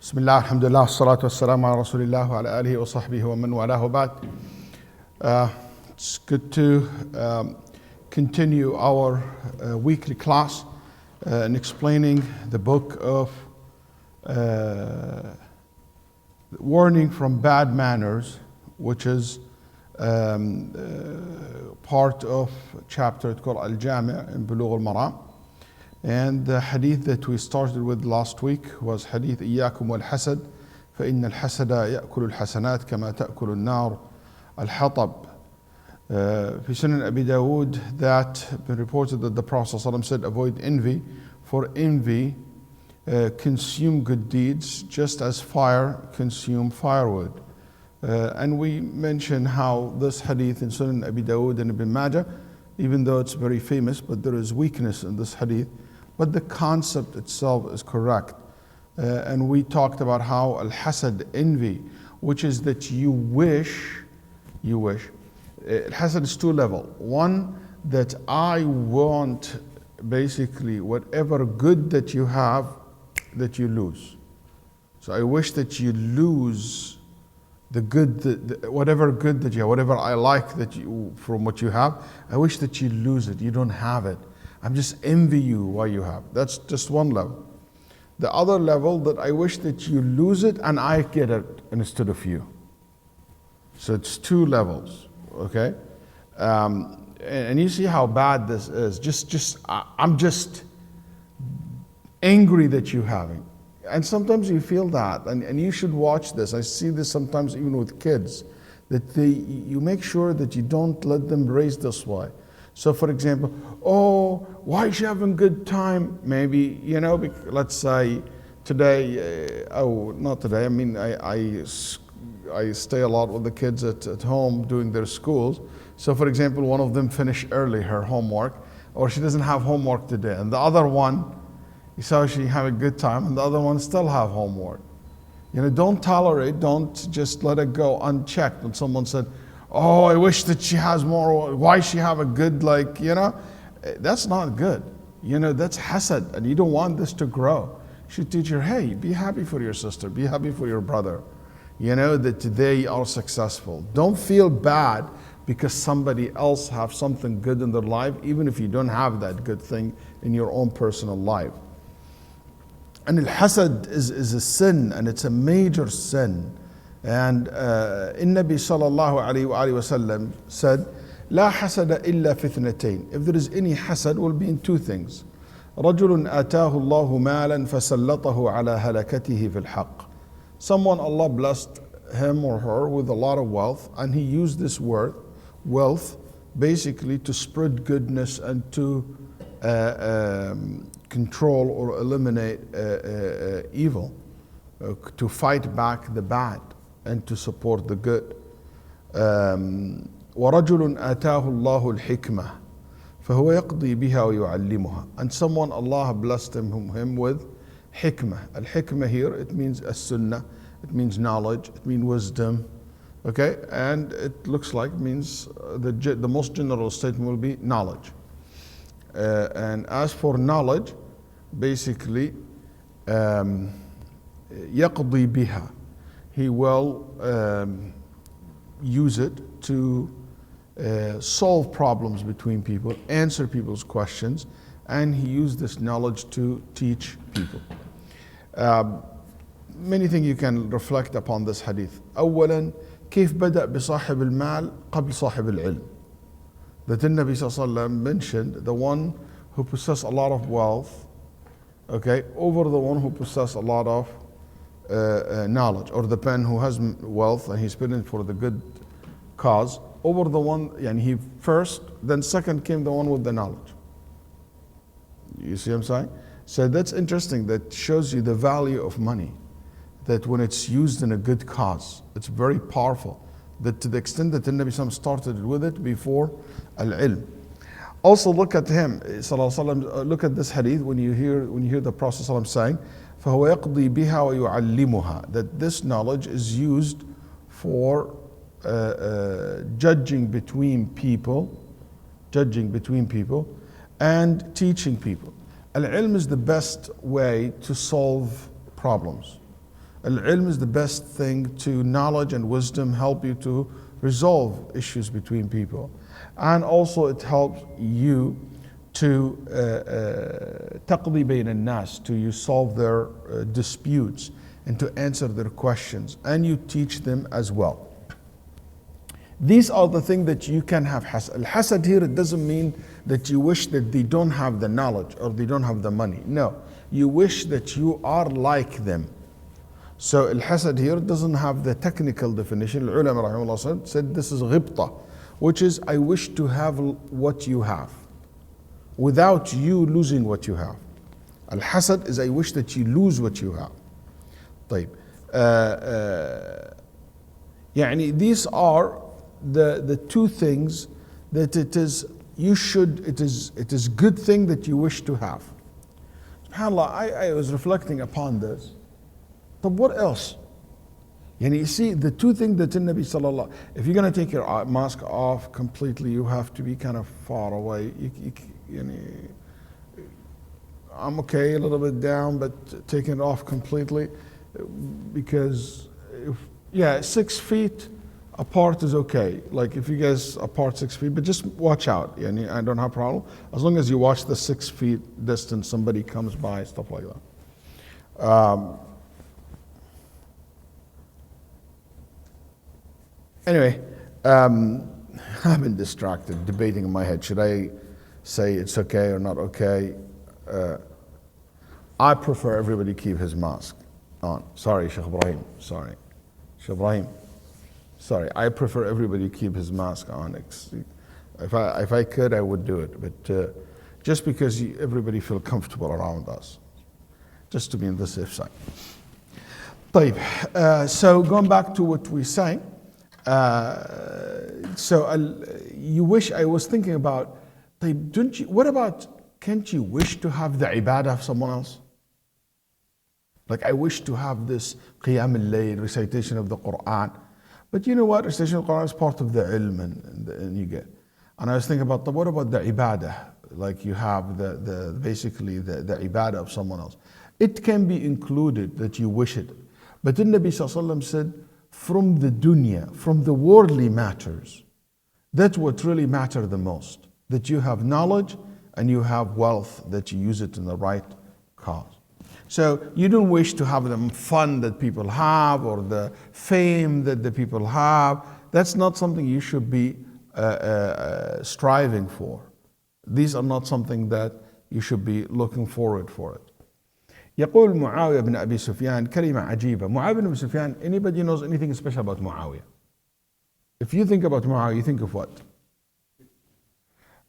Bismillah, alhamdulillah, salatu wassalamu ala rasulillah wa ala alihi wa sahbihi wa man walahu ba'd. It's good to continue our weekly class in explaining the book of warning from bad manners, which is part of chapter called Al-Jami' in Bulugh Al Maram. And the hadith that we started with last week was hadith إياكم والحسد فإن الحسد يأكل الحسنات كما تأكل النار الحطب. في Sunan Abi Dawood that been reported that the Prophet ﷺ said, avoid envy, for envy consume good deeds just as fire consume firewood. And we mentioned how this hadith in Sunan Abi Dawood and Ibn Majah, even though it's very famous, but there is weakness in this hadith. But the concept itself is correct. And we talked about how al-hasad, envy, which is that you wish. Al-hasad is two levels. One, that I want basically whatever good that you have, that you lose. So I wish that you lose the good, whatever good that you have, whatever I like that you, from what you have, I wish that you lose it, you don't have it. I'm just envy you what you have. That's just one level. The other level, that I wish that you lose it and I get it instead of you. So it's two levels, okay? And you see how bad this is. I'm just angry that you're having. And sometimes you feel that, and you should watch this. I see this sometimes even with kids, that you make sure that you don't let them raise this way. So for example, oh, why is she having a good time? Maybe, let's say today, not today, I mean, I stay a lot with the kids at home doing their schools. So for example, one of them finished early her homework, or she doesn't have homework today. And the other one, you saw she have a good time, and the other one still have homework. Don't tolerate, don't just let it go unchecked when someone said, oh, I wish that she has more, why she have a good, that's not good. That's hasad, and you don't want this to grow. You should teach her, hey, be happy for your sister, be happy for your brother, that they are successful. Don't feel bad because somebody else have something good in their life, even if you don't have that good thing in your own personal life. And al-hasad is a sin, and it's a major sin. And Nabi sallallahu alayhi wa sallam said, لا حسد إلا في اثنتين. If there is any hasad, it will be in two things. رجل آتاه الله مالا فسلطه على هلكته في الحق. Someone, Allah blessed him or her with a lot of wealth, and he used this wealth basically to spread goodness and to control or eliminate evil, to fight back the bad and to support the good. وَرَجُلٌ آتَاهُ اللَّهُ الْحِكْمَةِ فَهُوَ يَقْضِي بِهَا وَيُعَلِّمُهَا. And someone, Allah blessed him with hikmah. Al-hikmah here, it means as-sunnah, it means knowledge, it means wisdom. Okay, and it looks like means the most general statement will be knowledge. And as for knowledge, basically, يَقْضِي بِهَا. He will use it to solve problems between people, answer people's questions, and he used this knowledge to teach people. Many things you can reflect upon this hadith. أولا, كيف بدأ بصاحب المال قبل صاحب العلم. That the Nabi ﷺ mentioned the one who possessed a lot of wealth, okay, over the one who possessed a lot of knowledge, or the pen who has wealth and he's spending for the good cause, over the one, and he first, then second came the one with the knowledge. You see what I'm saying? So that's interesting. That shows you the value of money, that when it's used in a good cause, it's very powerful. That to the extent that the Nabi Sallallahu started with it before al-ilm. Also look at him, look at this hadith when you hear the Prophet ﷺ saying, فَهُوَ يَقْضِي بِهَا وَيُعَلِّمُهَا. That this knowledge is used for judging between people and teaching people. Al-ilm is the best way to solve problems. Al-ilm is the best thing to knowledge and wisdom help you to resolve issues between people. And also it helps you to taqdi bayn al-nas, to you solve their disputes and to answer their questions, and you teach them as well. These are the things that you can have hasad. Al-hasad here, it doesn't mean that you wish that they don't have the knowledge or they don't have the money. No, you wish that you are like them. So al-hasad here doesn't have the technical definition. Al-ulama rahimahullah said this is ghibta, which is I wish to have what you have without you losing what you have. Al-hasad is I wish that you lose what you have. طيب. يعني these are the two things that it is good thing that you wish to have. SubhanAllah, I was reflecting upon this. But what else? And you see, the two things that in Nabi sallallahu, if you're going to take your mask off completely, you have to be kind of far away. I'm okay, a little bit down, but taking it off completely, because 6 feet apart is okay. Like if you guys apart 6 feet, but just watch out. I don't have a problem. As long as you watch the 6 feet distance, somebody comes by, stuff like that. Anyway, I've been distracted, debating in my head. Should I say it's okay or not okay? I prefer everybody keep his mask on. Sorry, Shaykh Ibrahim. Sorry. Shaykh Ibrahim. Sorry, I prefer everybody keep his mask on. If I could, I would do it. But just because everybody feel comfortable around us. Just to be on the safe side. طيب, so going back to what we're saying. You wish, I was thinking about, what about, can't you wish to have the ibadah of someone else? Like I wish to have this qiyam al-layl, recitation of the Quran. But you know what, recitation of the Quran is part of the ilm and you get. And I was thinking about, what about the ibadah? Like you have basically the ibadah of someone else. It can be included that you wish it. But the Nabi sallallahu alaihi wasallam said, from the dunya, from the worldly matters, that's what really matters the most. That you have knowledge and you have wealth, that you use it in the right cause. So you don't wish to have the fun that people have or the fame that the people have. That's not something you should be striving for. These are not something that you should be looking forward for it. يقول معاوية بن أبي سفيان كلمة عجيبة. معاوية بن أبي سفيان, anybody knows anything special about Muawiyah? If you think about Muawiyah, you think of what?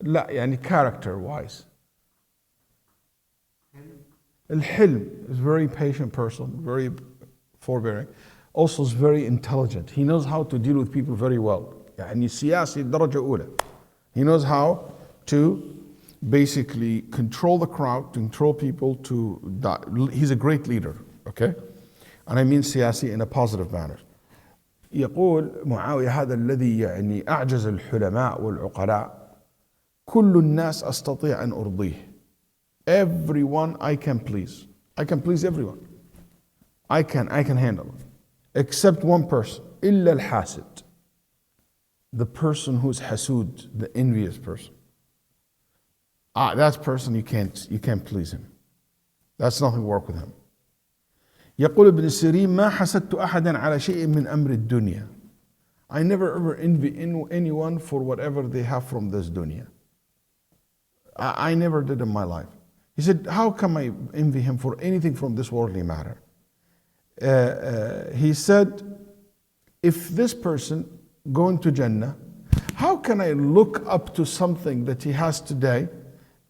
لا, يعني character wise. Al-Hilm is a very patient person, very forbearing. Also is very intelligent. He knows how to deal with people very well. يعني سياسي درجة أولى. He knows how to basically control the crowd, to control people, he's a great leader, okay? And I mean سياسي in a positive manner. يقول معاوية هذا الذي يعني أعجز الحلماء والعقلاء كل الناس أستطيع أن أرضيه. Everyone I can please. I can please everyone. I can handle it. Except one person. إلا الحاسد. The person who's hasud, the envious person. That person you can't please him. That's nothing work with him. يقول ابن سيرين ما حسدت أحدا على شيء من أمر الدنيا. I never ever envy anyone for whatever they have from this dunya. I never did in my life. He said, how can I envy him for anything from this worldly matter? He said, if this person going to Jannah, how can I look up to something that he has today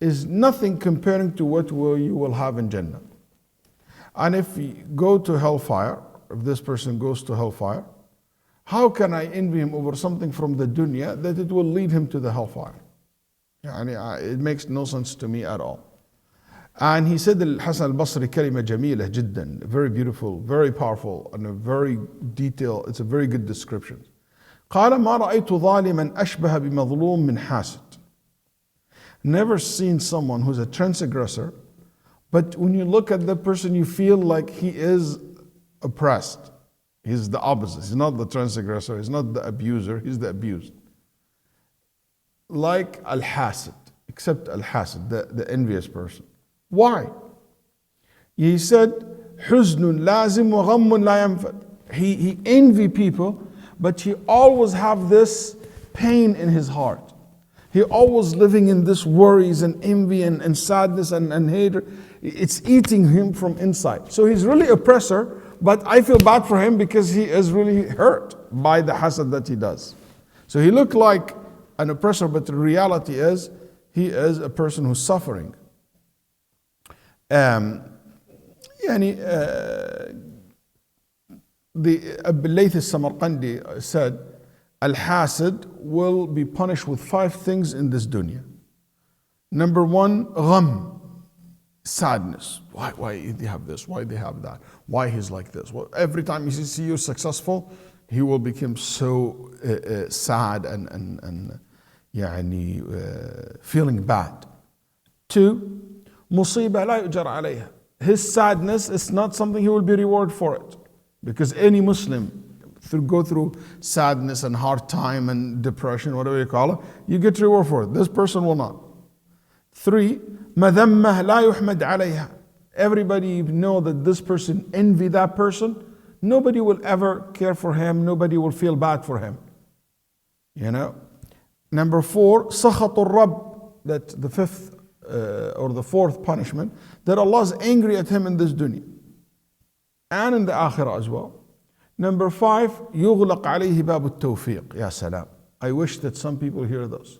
is nothing comparing to what you will have in Jannah. And if you go to hellfire, if this person goes to hellfire, how can I envy him over something from the dunya that it will lead him to the hellfire? It makes no sense to me at all. And he said, Al-Hasan al-Basri كلمة جميلة جدا, very beautiful, very powerful, and a very detailed, it's a very good description. قال ما رأيت ظالما أشبه بمظلوم من حاسد. Never seen someone who's a transgressor, but when you look at the person, you feel like he is oppressed. He's the opposite. He's not the transgressor. He's not the abuser. He's the abused. Like al-hasid, except al-hasid, the envious person. Why? He said, حزن لازم وغم لا ينفد. He envy people, but he always have this pain in his heart. He always living in this worries and envy and sadness and hatred. It's eating him from inside. So he's really oppressor, but I feel bad for him because he is really hurt by the hasad that he does. So he looked like an oppressor, but the reality is he is a person who's suffering. The Layth al-Samarqandi said, Al-Hasid will be punished with 5 things in this dunya. Number 1, gham, sadness. Why they have this? Why they have that? Why he's like this? Well, every time he sees you successful, he will become so sad and feeling bad. 2, musibah la yujar alayha. His sadness is not something he will be rewarded for it. Because any Muslim go through sadness and hard time and depression, whatever you call it, you get reward for it. This person will not. 3, مذمة لا يحمد عليها. Everybody know that this person envy that person. Nobody will ever care for him. Nobody will feel bad for him. You know. Number 4, سخط الرب. That the 5th or the 4th punishment, that Allah is angry at him in this dunya and in the akhirah as well. Number 5, يغلق عليه باب التوفيق. Ya salam. I wish that some people hear those.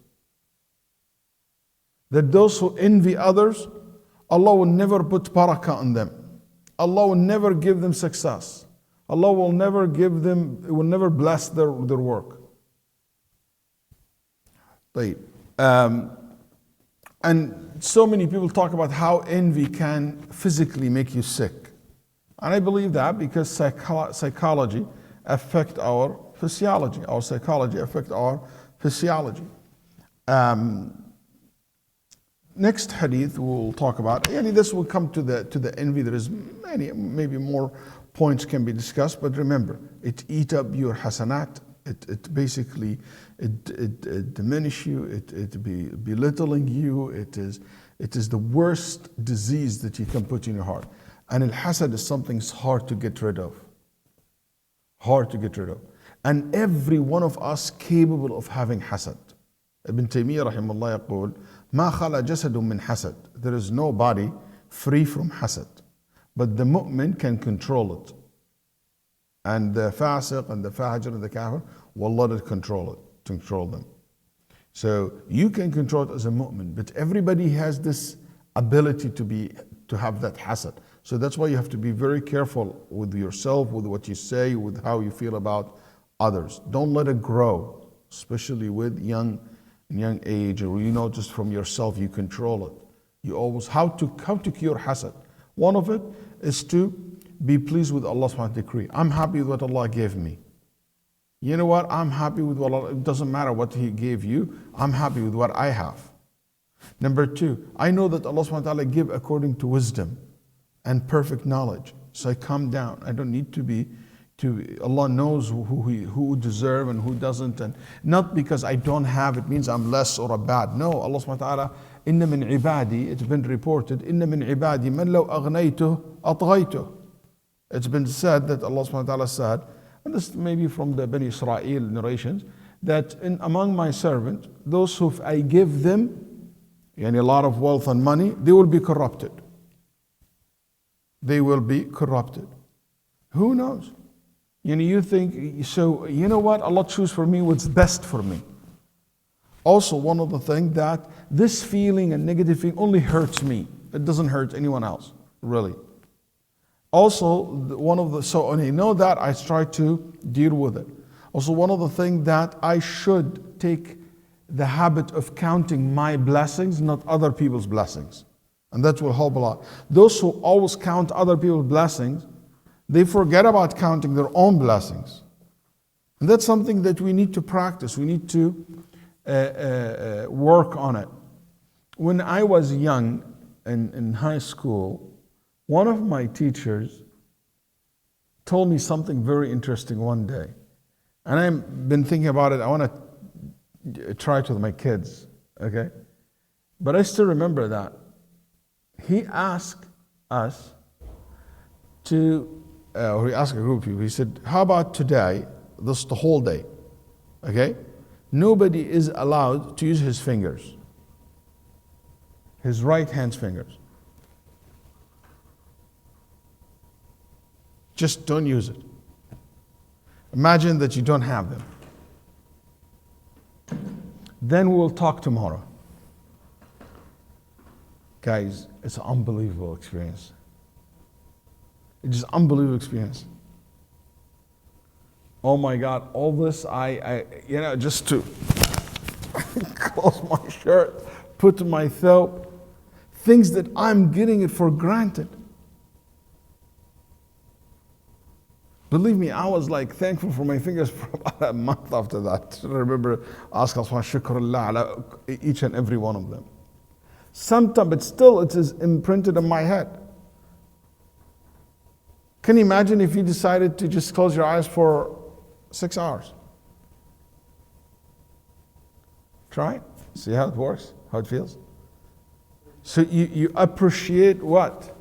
That those who envy others, Allah will never put barakah on them. Allah will never give them success. Allah will never bless their work. And so many people talk about how envy can physically make you sick. And I believe that because psychology affect our physiology. Our psychology affect our physiology. Next hadith we'll talk about. This will come to the envy. There is maybe more points can be discussed, but remember, it eat up your hasanat. It basically diminish you. It belittling you. It is the worst disease that you can put in your heart. And al-hasad is something hard to get rid of. Hard to get rid of. And every one of us capable of having hasad. Ibn Taymiyyah rahimahullah yaqul, ما خلا جسد من حسد. There is no body free from hasad. But the mu'min can control it. And the fasiq and the fajr and the kafir will let it control them. So you can control it as a mu'min, but everybody has this ability to have that hasad. So that's why you have to be very careful with yourself, with what you say, with how you feel about others. Don't let it grow, especially with young age, or just from yourself you control it. You always how to cure hasad. One of it is to be pleased with Allah's decree. I'm happy with what Allah gave me. You know what? I'm happy with what Allah. It doesn't matter what He gave you. I'm happy with what I have. Number 2, I know that Allah subhanahu wa ta'ala give according to wisdom and perfect knowledge. So I calm down. I don't need to be. Allah knows who deserve and who doesn't, and not because I don't have it means I'm less or a bad. No, Allah subhanahu wa ta'ala, inna min ibadi, it's been reported, inna min ibadi man law aghnaytuh atghaytuh. It's been said that Allah subhanahu wa ta'ala said, and this may be from the Bani Israel narrations, that among my servants, those who I give them a lot of wealth and money, they will be corrupted. They will be corrupted. Who knows? You think, so you know what? Allah choose for me what's best for me. Also, one of the things that this feeling and negative feeling only hurts me. It doesn't hurt anyone else, really. Also, so I know that I try to deal with it. Also, one of the things that I should take the habit of counting my blessings, not other people's blessings. And that will help a lot. Those who always count other people's blessings, they forget about counting their own blessings. And that's something that we need to practice. We need to work on it. When I was young in high school, one of my teachers told me something very interesting one day. And I've been thinking about it. I want to try it with my kids, okay? But I still remember that. He asked us to, or he asked a group of people, he said, how about today, this the whole day, okay? Nobody is allowed to use his fingers, his right hand's fingers. Just don't use it. Imagine that you don't have them. Then we'll talk tomorrow. Guys, it's an unbelievable experience. It's just unbelievable experience. Oh my God, all this, just to close my shirt, put my throat, things that I'm getting it for granted. Believe me, I was like thankful for my fingers for about a month after that. I remember asking Allah, Shukrullah ala each and every one of them. Sometimes, but still it is imprinted in my head. Can you imagine if you decided to just close your eyes for 6 hours? Try it. See how it works, how it feels. So you appreciate what?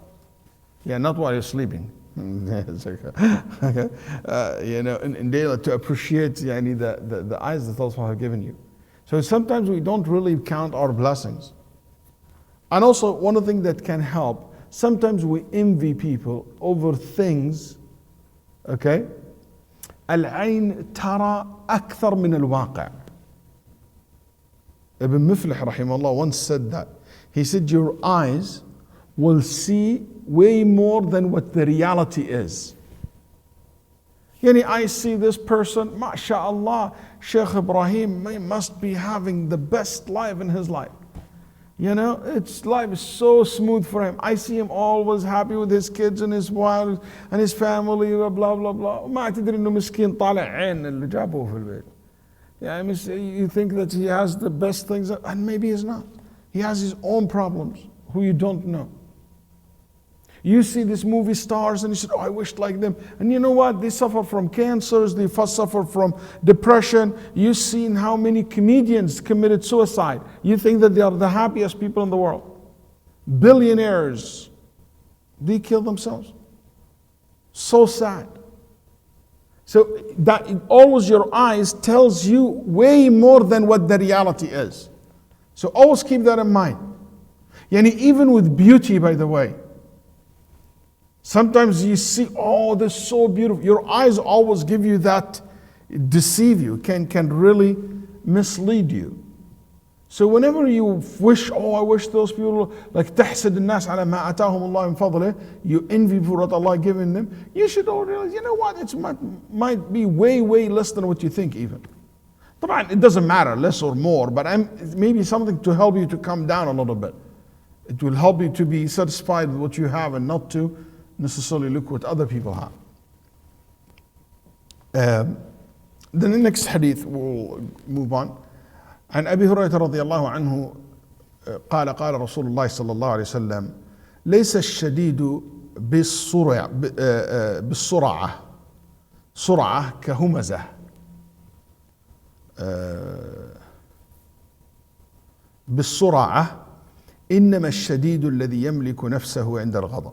Yeah, not while you're sleeping. Okay. In daylight, to appreciate the eyes that Allah has given you. So sometimes we don't really count our blessings. And also, one of the things that can help, sometimes we envy people over things, okay? العين ترى أكثر من الواقع. Ibn Muflih rahimahullah once said that. He said, your eyes will see way more than what the reality is. I see this person, MashaAllah, Shaykh Ibrahim must be having the best life in his life. Its life is so smooth for him. I see him always happy with his kids and his wife and his family, blah blah blah. ما تدري إنه مسكين طالع عين اللي جابوه في البيت. You think that he has the best things, and maybe he's not. He has his own problems, who you don't know. You see these movie stars and you said, oh, I wished like them. And you know what? They suffer from cancers, they suffer from depression. You've seen how many comedians committed suicide. You think that they are the happiest people in the world. Billionaires, they kill themselves. So sad. So that always your eyes tells you way more than what the reality is. So always keep that in mind. Even with beauty, by the way. Sometimes you see, oh, this is so beautiful. Your eyes always give you that, deceive you, can really mislead you. So whenever you wish, oh, I wish those people, like تحسد الناس على ما آتاهم الله من فضله, you envy for what Allah given them, you should all realize, you know what, it might be way, way less than what you think even. But it doesn't matter, less or more, but maybe something to help you to come down a little bit. It will help you to be satisfied with what you have and not to necessarily look what other people have. Then the next hadith, we'll move on. عن أبي هريرة رضي الله عنه قال قال رسول الله صلى الله عليه وسلم ليس الشديد بالسرعة سرعة كهمزة بالسرعة إنما الشديد الذي يملك نفسه عند الغضب.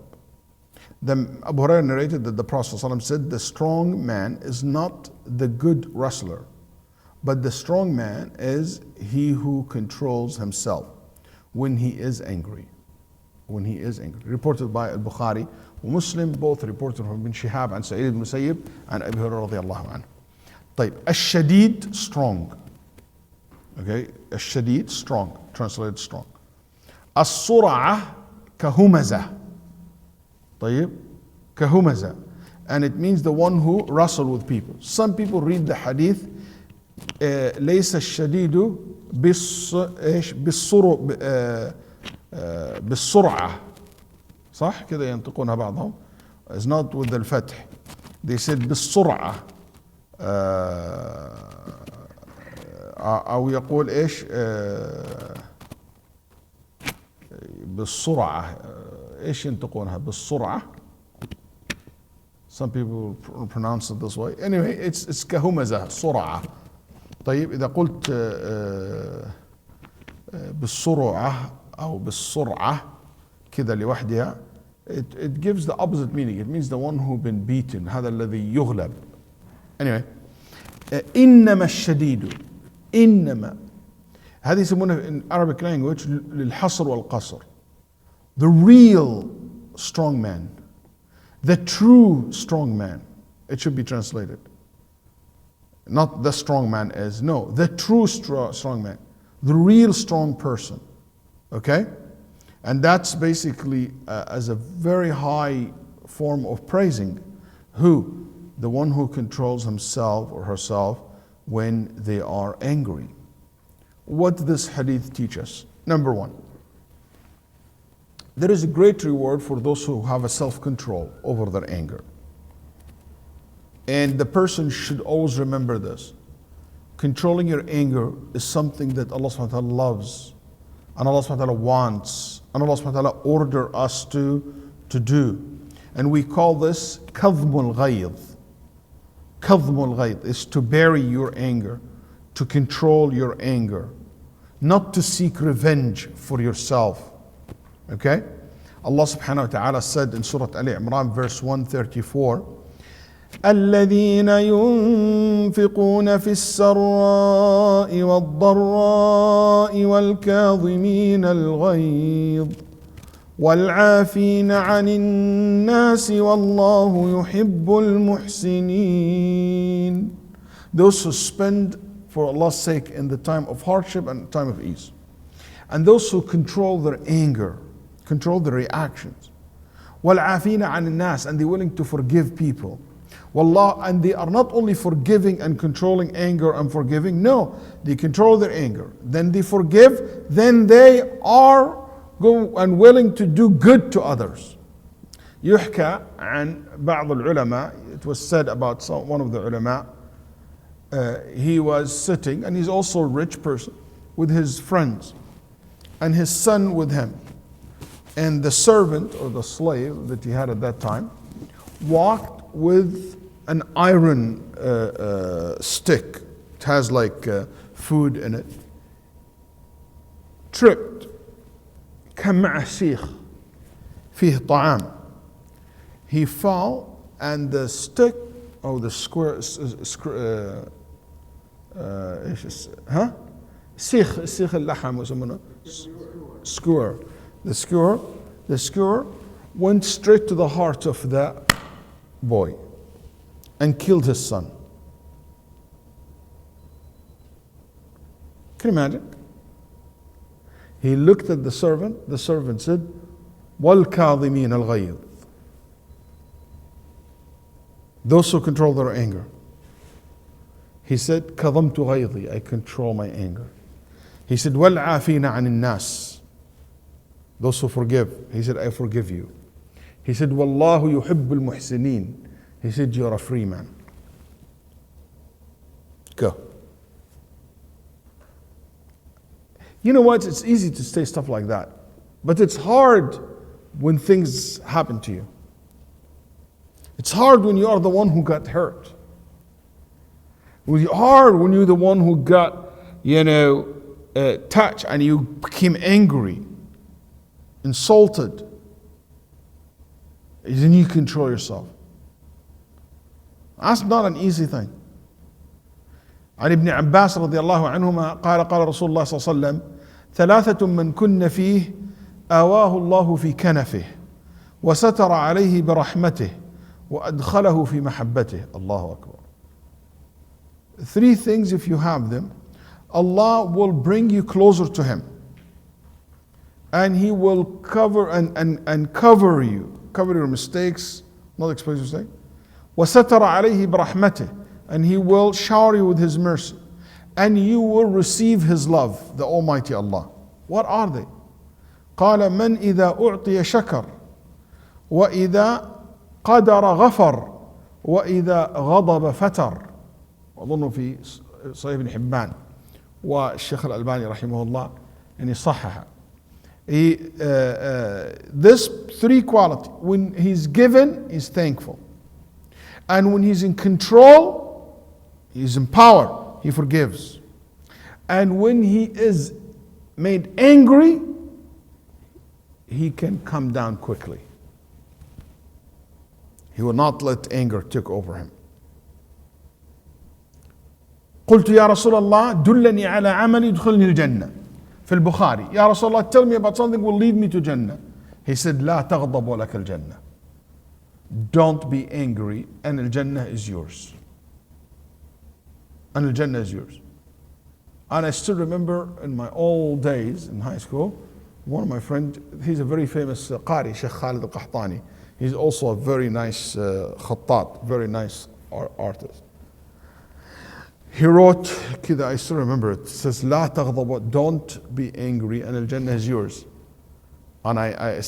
Then Abu Hurairah narrated that the Prophet ﷺ said, the strong man is not the good wrestler, but the strong man is he who controls himself when he is angry. When he is angry. Reported by Al-Bukhari and Muslim, both reported from Ibn Shihab and Sa'id al-Musayyib and Abu Hurairah radiyallahu anhu. طيب, الشديد, strong. Okay, الشديد, strong, translated strong. السرعة كهمزة. طيب, كهمزة. And it means the one who wrestle with people. Some people read the hadith ليس الشديد بالسرعة. صح كده ينطقونها بعضهم. It's not with the الفتح. They said بالسرعة. أو يقول إيش بالسرعة. إيش ينطقونها بالسرعة؟ Some people pronounce it this way. Anyway, it's كهمزة سرعة. طيب إذا قلت بالسرعة أو بالسرعة كذا لوحدها, it gives the opposite meaning. It means the one who's been beaten. هذا الذي يغلب. Anyway, إنما الشديد, إنما هذه يسمونها in Arabic language للحصر والقصر. The real strong man, the true strong man. It should be translated. Not the strong man is, no, the true strong man, the real strong person. Okay? And that's basically as a very high form of praising who? The one who controls himself or herself when they are angry. What does this hadith teach us? Number one, there is a great reward for those who have a self-control over their anger. And the person should always remember this. Controlling your anger is something that Allah subhanahu wa ta'ala loves, and Allah subhanahu wa ta'ala wants, and Allah subhanahu wa ta'ala order us to do. And we call this kadhmul ghayth. Kadhmul ghayth is to bury your anger, to control your anger, not to seek revenge for yourself. Okay? Allah subhanahu wa ta'ala said in Surah Al-Imran verse 134, الذين ينفقون في السراء والضراء والكاظمين الغيظ والعافين عن الناس والله يحب المحسنين. Those who spend for Allah's sake in the time of hardship and time of ease. And those who control their anger, control their reactions. وَالْعَافِينَ عَنِ النَّاسِ, and they're willing to forgive people. Wallah, and they are not only forgiving and controlling anger and forgiving, no, they control their anger, then they forgive, then they are go and willing to do good to others. يحكى عن بعض العلماء, it was said about one of the ulama, he was sitting, and he's also a rich person, with his friends, and his son with him. And the servant or the slave that he had at that time walked with an iron stick. It has like food in it. Tripped. كان معه سيخ فيه طعام. He fell, and the stick, or the square, سيخ اللحم يسمونه skewer. The skewer went straight to the heart of that boy and killed his son. Can you imagine? He looked at the servant said, وَالْكَاظِمِينَ الْغَيْظِ, those who control their anger. He said, كَظَمْتُ غَيْظِي, I control my anger. He said, وَالْعَافِينَ عَنِ النَّاسِ, those who forgive. He said, I forgive you. He said, وَاللَّهُ يُحِبُّ الْمُحْسِنِينَ, he said, you're a free man. Go. You know what? It's easy to say stuff like that, but it's hard when things happen to you. It's hard when you are the one who got hurt. It's hard when you're the one who got, touched, and you became angry, insulted. Then you control yourself. That's not an easy thing. عن ابن عباس رضي الله عنهما قال قال رسول الله صلى الله عليه وسلم ثلاثة من كن فيه آواه الله في كنفه وستر عليه برحمته وأدخله في محبته. الله أكبر. Three things, if you have them, Allah will bring you closer to Him, and He will cover and cover you, cover your mistakes, not expose your mistakes. وستر عليه برحمته, and He will shower you with His mercy, and you will receive His love, the Almighty Allah. What are they? قال من إذا أعطي شكر وإذا قدر غفر وإذا غضب فتر. أظن في صحيح ابن حبان والشيخ الألباني رحمه الله يعني صححه. This three quality, when he's given, he's thankful. And when he's in control, he's in power, he forgives. And when he is made angry, he can come down quickly. He will not let anger take over him. قلت يا رسول الله دلني على عمل يدخلني الجنة في البخاري. يا رسول الله, tell me about something will lead me to Jannah. He said لا تغضب ولك الجنة. Don't be angry and Al-Jannah is yours. And Al-Jannah is yours. And I still remember in my old days in high school, one of my friends, he's a very famous Qari, Shaykh Waleed Basyouni. He's also a very nice khattat, very nice artist. He wrote, كذا, I still remember it, says, لا تغضب, don't be angry and Al-Jannah is yours. And I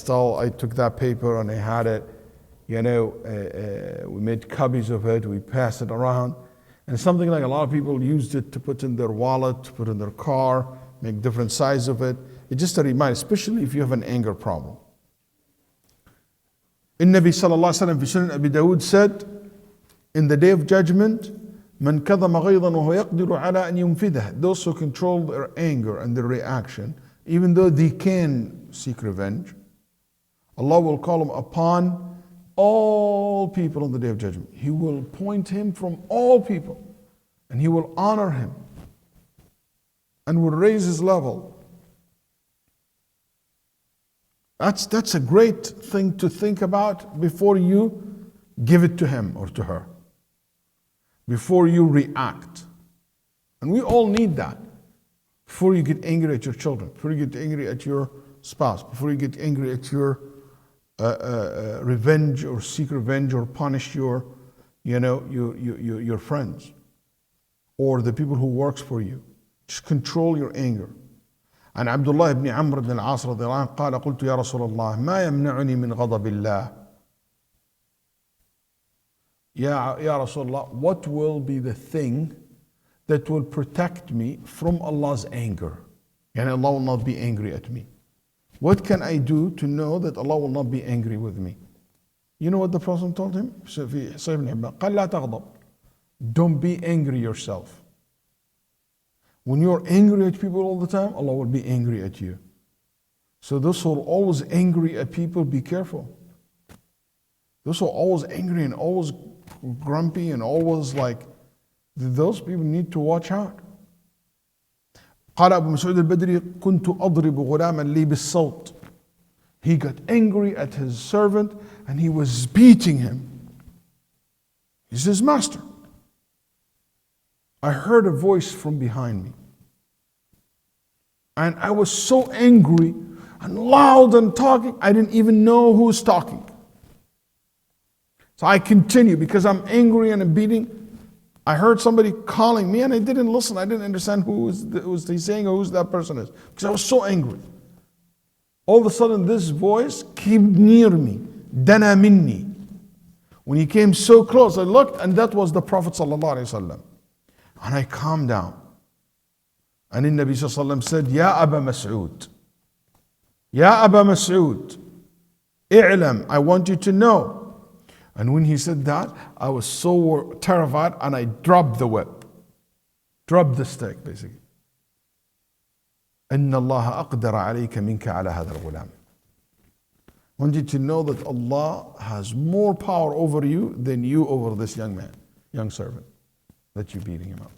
took that paper and I had it, we made copies of it, we passed it around. And something like a lot of people used it to put in their wallet, to put in their car, make different size of it. It's just a reminder, especially if you have an anger problem. Nabi sallallahu alaihi wasallam fi Sunan Abi Dawood said, in the day of judgment, من كظم غيظا وهو يقدر على أن ينفذه. Those who control their anger and their reaction, even though they can seek revenge, Allah will call them upon all people on the day of judgment. He will appoint him from all people and he will honor him and will raise his level. That's a great thing to think about before you give it to him or to her, before you react. And we all need that. Before you get angry at your children, before you get angry at your spouse, before you get angry at your revenge or seek revenge or punish your friends or the people who works for you. Just control your anger. عن عبد الله بن عمرو بن العاص رضي الله عنه قال قلت يا رسول الله ما يمنعني من غضب الله. يا رسول الله, what will be the thing that will protect me from Allah's anger? And Allah will not be angry at me. What can I do to know that Allah will not be angry with me? You know what the Prophet told him? قال لا تغضب. Don't be angry yourself. When you're angry at people all the time, Allah will be angry at you. So those who are always angry at people, be careful. Those who are always angry and always grumpy and always like, those people need to watch out. قال أبو مسعود البدري كنت أضرب غلاما لي بالصوت. He got angry at his servant and he was beating him. He's his master. I heard a voice from behind me. And I was so angry and loud and talking, I didn't even know who was talking. So I continue because I'm angry and I'm beating. I heard somebody calling me and I didn't listen. I didn't understand who was he saying or who that person is. Because I was so angry. All of a sudden this voice came near me. Dana minni. When he came so close, I looked and that was the Prophet sallallahu alaihi wasallam. And I calmed down. And the Nabi sallallahu alaihi wasallam said, Ya Aba Mas'ud. Ya Aba Mas'ud. I'lam, I want you to know. And when he said that, I was so terrified and I dropped the whip. Dropped the stick, basically. إن الله أقدر عليك منك على هذا الغلام. I want you to know that Allah has more power over you than you over this young man, young servant that you're beating him up.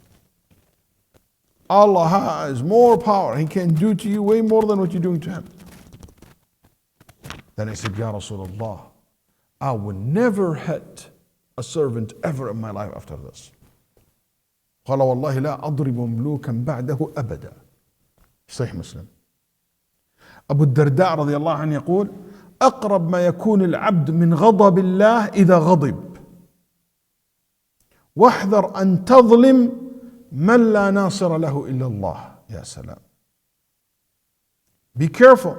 Allah has more power. He can do to you way more than what you're doing to him. Then I said, Ya Rasulullah, I will never hit a servant ever in my life after this. قال والله لا أضرب مملوكا بعده أبدا. صحيح مسلم. أبو الدرداء رضي الله عنه يقول أقرب ما يكون العبد من غضب الله إذا غضب واحذر أن تظلم من لا ناصر له إلا الله. يا سلام. Be careful,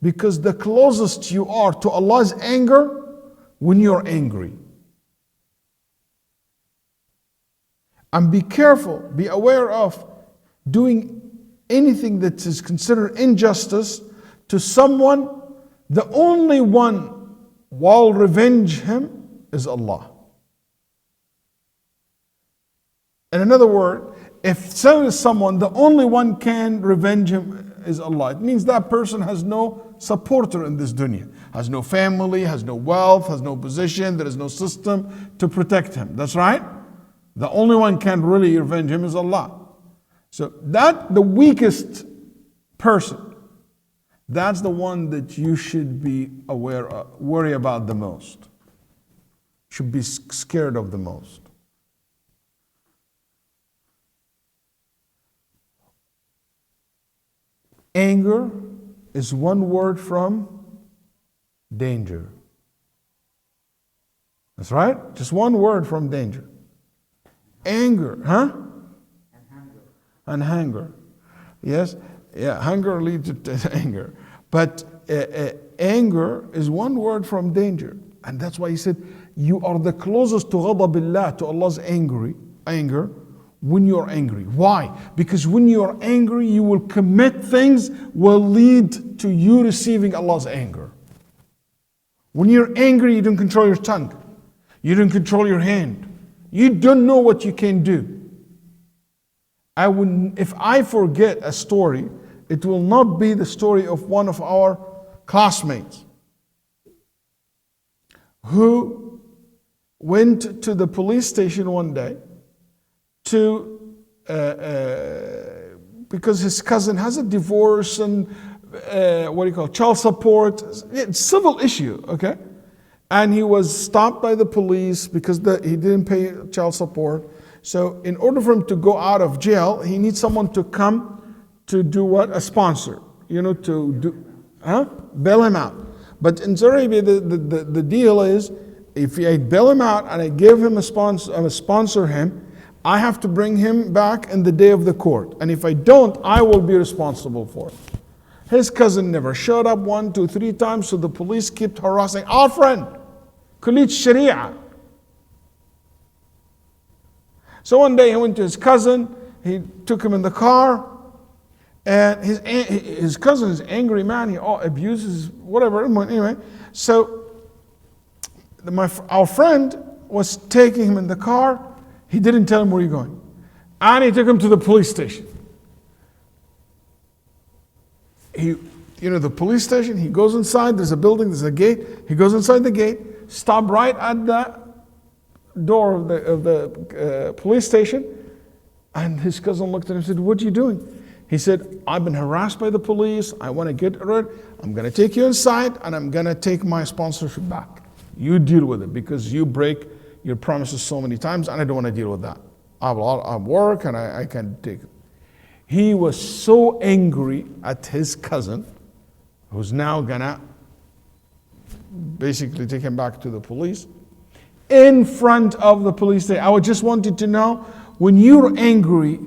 because the closest you are to Allah's anger when you're angry. And be careful, be aware of doing anything that is considered injustice to someone. The only one will revenge him is Allah. In another word, if someone, the only one can revenge him is Allah, it means that person has no supporter in this dunya, has no family, has no wealth, has no position, there is no system to protect him. That's right? The only one can really revenge him is Allah. So that the weakest person, that's the one that you should be aware of, worry about the most, should be scared of the most. Anger is one word from danger. That's right? Just one word from danger. Anger, huh? And hunger. Yes? Yeah, hunger leads to anger. But anger is one word from danger. And that's why he said, you are the closest to ghadabillah, to Allah's anger, when you're angry. Why? Because when you're angry, you will commit things will lead to you receiving Allah's anger. When you're angry, you don't control your tongue. You don't control your hand. You don't know what you can do. If I forget a story, it will not be the story of one of our classmates who went to the police station one day because his cousin has a divorce and child support. It's a civil issue, okay? And he was stopped by the police because he didn't pay child support. So in order for him to go out of jail, he needs someone to come to do what? A sponsor, bail him out. But in Saudi Arabia, the deal is, if I bail him out and I give him sponsor him, I have to bring him back in the day of the court. And if I don't, I will be responsible for it. His cousin never showed up 1, 2, 3 times, so the police kept harassing our friend, Khalid Sharia. So one day he went to his cousin, he took him in the car, and his cousin is an angry man, he abuses, whatever, anyway. So our friend was taking him in the car, he didn't tell him where you're going. And he took him to the police station. The police station, he goes inside, there's a building, there's a gate, he goes inside the gate, stop right at the door of the police station, and his cousin looked at him and said, what are you doing? He said, I've been harassed by the police, I want to get rid, I'm going to take you inside, and I'm going to take my sponsorship back. You deal with it, because you break your promises so many times, and I don't want to deal with that. I have a lot of work, and I can't take it. He was so angry at his cousin, who's now gonna basically take him back to the police, in front of the police station. I just wanted to know, when you're angry,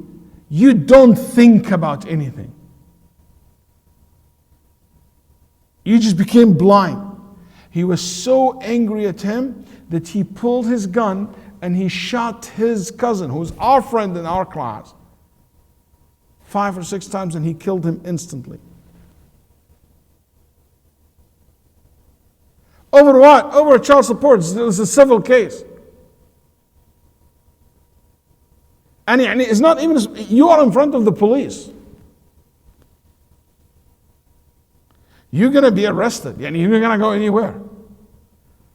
you don't think about anything. You just became blind. He was so angry at him that he pulled his gun and he shot his cousin, who's our friend in our class, 5 or 6 times, and he killed him instantly. Over what? Over child support. It was a civil case. And it's not even, you are in front of the police. You're going to be arrested. You're not going to go anywhere.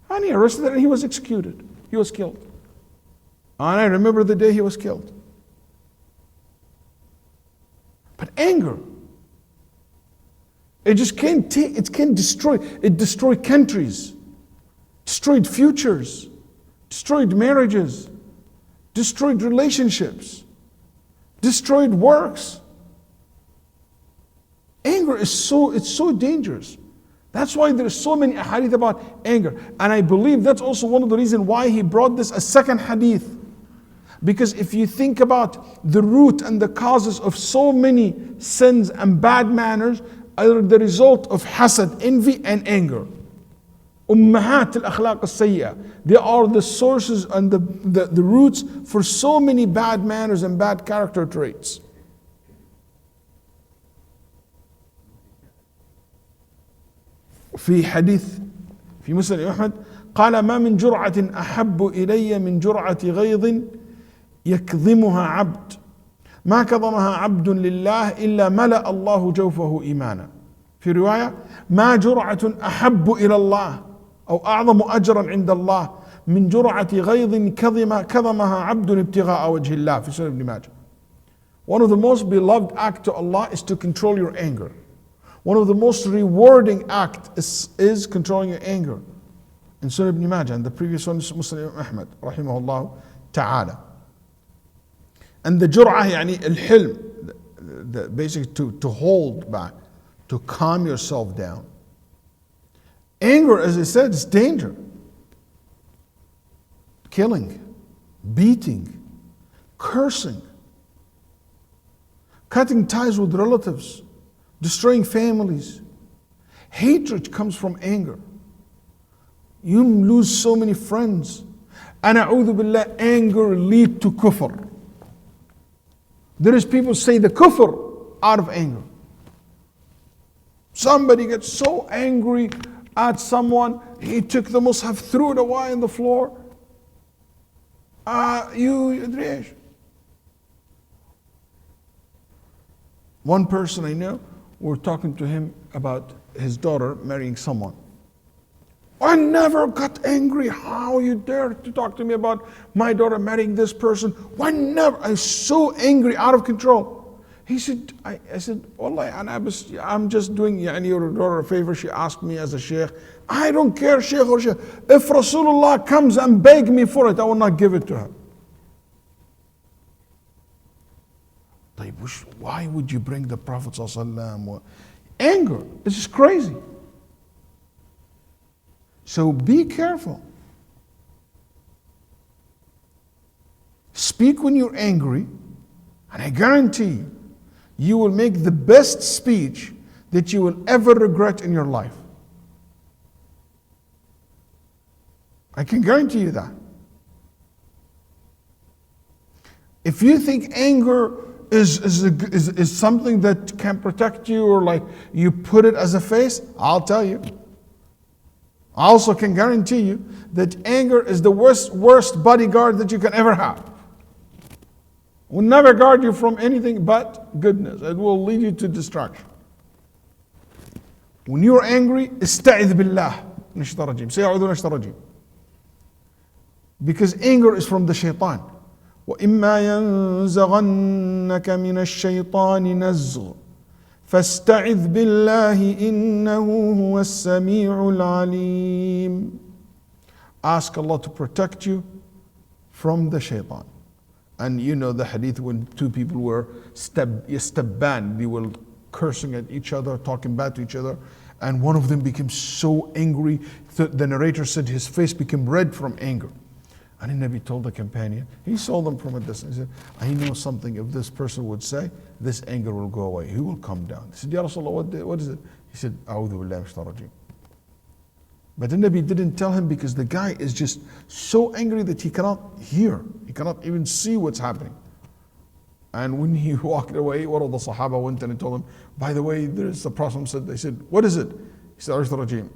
And he arrested and he was executed. He was killed. And I remember the day he was killed. But anger, it just can't destroy. It destroyed countries, destroyed futures, destroyed marriages, destroyed relationships, destroyed works. Anger is so dangerous. That's why there's so many hadith about anger. And I believe that's also one of the reasons why he brought this a second hadith. Because if you think about the root and the causes of so many sins and bad manners, are the result of hasad, envy, and anger. Ummahat al-akhlaq al-sayyi'ah. They are the sources and the roots for so many bad manners and bad character traits. في حديث في مسند أحمد قال ما من جرعة أحب إلي من جرعة غيظ يكظمها عبد ما كظمها عبد لله إلا ملأ الله جوفه إيمانا. في رواية ما جرعة أحب إلى الله أو أعظم أجرا عند الله من جرعة غيظ كظمها عبد ابتغاء وجه الله في Sunan Ibn Majah. One of the most beloved acts to Allah is to control your anger. One of the most rewarding acts is controlling your anger. In Sunan Ibn Majah, and the previous one is Muslim Ahmad rahimahullah ta'ala. And the jur'ah يعني الحلم, basically to hold back, to calm yourself down. Anger, as I said, is danger. Killing, beating, cursing, cutting ties with relatives, destroying families. Hatred comes from anger. You lose so many friends. And a'udhu billah, anger leads to kufr. There is people say the kufr out of anger. Somebody gets so angry at someone, he took the mushaf, threw it away on the floor. One person I know, we're talking to him about his daughter marrying someone. I never got angry. How you dare to talk to me about my daughter marrying this person? Why never? I was so angry, out of control. He said, I said, Wallah, I'm just doing your daughter a favor. She asked me as a sheikh. I don't care, sheikh or sheikh. If Rasulullah comes and beg me for it, I will not give it to her. Why would you bring the Prophet ﷺ? Anger, this is crazy. So be careful. Speak when you're angry, and I guarantee you will make the best speech that you will ever regret in your life. I can guarantee you that. If you think anger is something that can protect you, or like you put it as a face, I'll tell you. I also can guarantee you that anger is the worst bodyguard that you can ever have. It will never guard you from anything but goodness. It will lead you to destruction. When you're angry, استعذ بالله من الشيطان الرجيم. Say أعوذ بالله من الشيطان الرجيم. Because anger is from the shaitan. وَإِمَّا يَنزَغَنَّكَ مِنَ الشَّيْطَانِ نَزْغٌ فَاسْتَعِذْ بِاللَّهِ إِنَّهُ هُوَ السَّمِيعُ الْعَلِيمُ. Ask Allah to protect you from the shaitan. And you know the hadith when two people were yastabban, they were cursing at each other, talking bad to each other, and one of them became so angry, the narrator said his face became red from anger. And the Nabi told the companion, he saw them from a distance, he said, I know something, if this person would say, this anger will go away, he will come down. He said, Ya Rasulullah, what is it? He said, A'udhu billahi minash shaitanir rajeem. But the Nabi didn't tell him because the guy is just so angry that he cannot hear, he cannot even see what's happening. And when he walked away, one of the Sahaba went in and told him, by the way, there's the Prophet said, they said, what is it? He said, Shaitanir rajeem.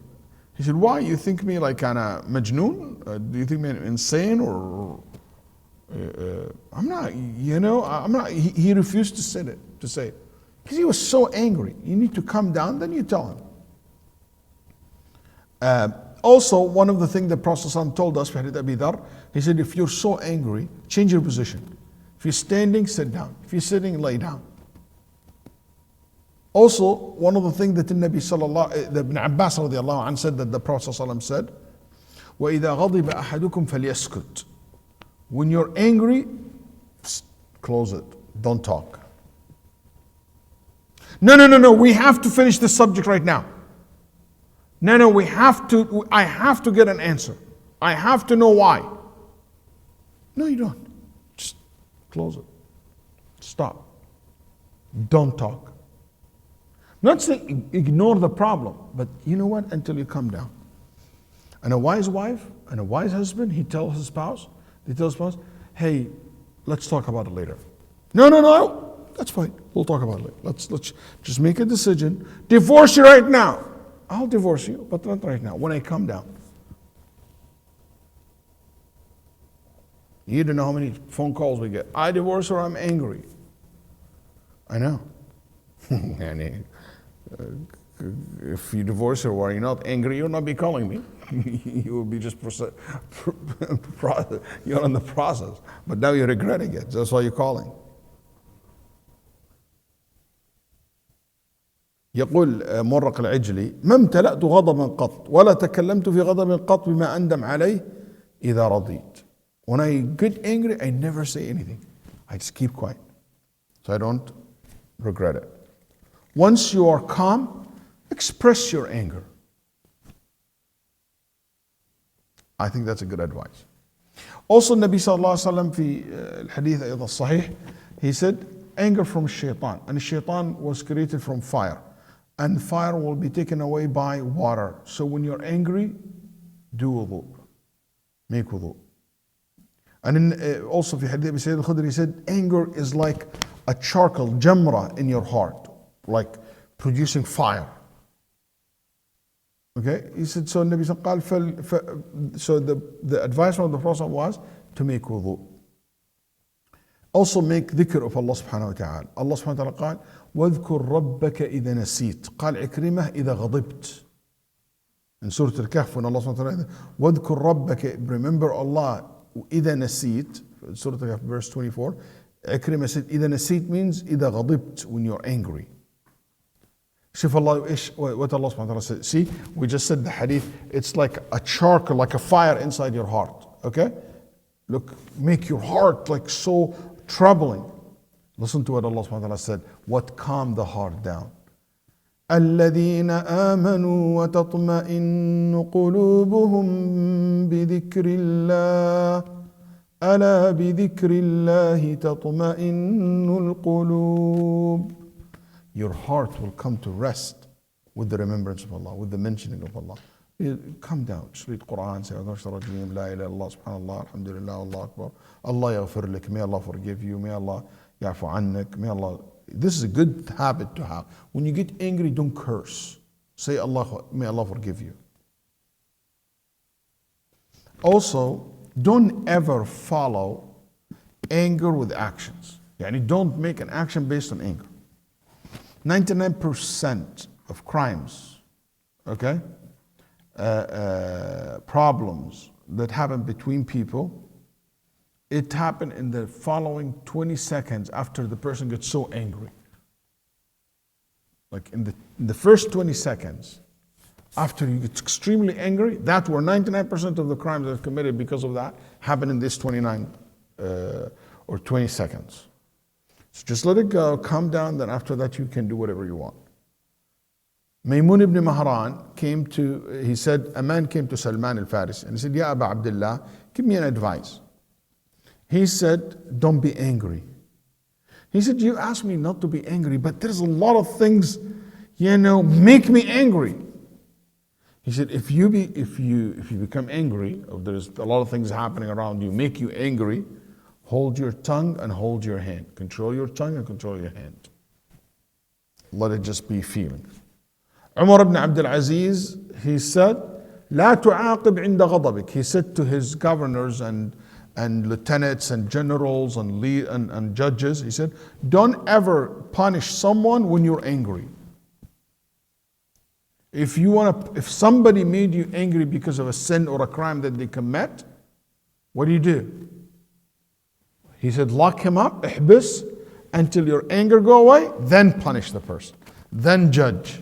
He said, why? You think me like kinda majnoon? Do you think me insane? Or I'm not, I'm not. He refused to say it, because he was so angry. You need to calm down, then you tell him. Also, one of the things the Prophet ﷺ told us, he said, if you're so angry, change your position. If you're standing, sit down. If you're sitting, lay down. Also, one of the things that the Nabi Ibn Abbas radiallahu anh said, that the Prophet ﷺ said, وَإِذَا غَضِبَ أَحَدُكُمْ فَلْيَسْكُتْ. When you're angry, close it. Don't talk. No, we have to finish this subject right now. No, I have to get an answer. I have to know why. No, you don't. Just close it. Stop. Don't talk. Not saying ignore the problem, but you know what? Until you calm down. And a wise wife and a wise husband, they tell his spouse, hey, let's talk about it later. No, that's fine. We'll talk about it later. Let's just make a decision. Divorce you right now. I'll divorce you, but not right now, when I calm down. You don't know how many phone calls we get. I divorce her, I'm angry. I know. And if you divorce her while you're not angry, you'll not be calling me. You will be just you're in the process. But now you're regretting it. That's why you're calling. يقول مرق العجلي ما امتلأت غضبا قط ولا تكلمت في غضب قط بما أندم عليه إذا رضيت. When I get angry, I never say anything. I just keep quiet. So I don't regret it. Once you are calm, express your anger. I think that's a good advice. Also, Nabi sallallahu alaihi wasallam في الحديث أيضا الصحيح, he said, anger from shaitan. And shaitan was created from fire. And fire will be taken away by water. So when you're angry, do wudu. Make wudu. And in, also في حديث أبي سعيد الخدري, he said, anger is like a charcoal, jamra in your heart, like producing fire. Okay, he said, so Nabi قال so the advice from the Prophet was to make wudu. Also make dhikr of Allah subhanahu wa ta'ala. Allah subhanahu wa ta'ala قال واذكر ربك إذا نسيت. قال عكرمة إذا غضبت. In Surah Al-Kahf, when Allah subhanahu wa ta'ala واذكر ربك, remember Allah إذا نسيت, Surah Al-Kahf verse 24, عكرمة said إذا نسيت means إذا غضبت, when you're angry. شوف الله إيش what Allah subhanahu wa ta'ala said. See, we just said the hadith, it's like a charcoal, like a fire inside your heart. Okay? Look, make your heart like so troubling. Listen to what Allah subhanahu wa ta'ala said. What calmed the heart down. الذين آمنوا وتطمئن قلوبهم بذكر الله ألا بذكر الله تطمئن القلوب. Your heart will come to rest with the remembrance of Allah, with the mentioning of Allah. Come down, just read Quran, say, La ilaha illallah, subhanallah, alhamdulillah, Allah akbar. Allah yaghfir lak, may Allah forgive you, may Allah ya'fu annak, may Allah. This is a good habit to have. When you get angry, don't curse. Say, Allah, may Allah forgive you. Also, don't ever follow anger with actions. Yani don't make an action based on anger. 99% of crimes, okay, problems that happen between people, it happened in the following 20 seconds after the person gets so angry. Like in the first 20 seconds, after you get extremely angry, that's where 99% of the crimes that are committed because of that happen in this 29 or 20 seconds. So just let it go, calm down, then after that you can do whatever you want. Maymun ibn Mahran he said, a man came to Salman al-Farisi and he said, Ya Aba Abdullah, give me an advice. He said, don't be angry. He said, you asked me not to be angry, but there's a lot of things, make me angry. He said, if you become angry, or there's a lot of things happening around you, make you angry, hold your tongue and hold your hand. Control your tongue and control your hand. Let it just be feeling. Umar ibn Abdul Aziz, he said, لا تعاقب عند غضبك. He said to his governors and lieutenants and generals and judges, he said, don't ever punish someone when you're angry. If somebody made you angry because of a sin or a crime that they commit, what do? He said, lock him up, ihbis, until your anger go away, then punish the person, then judge.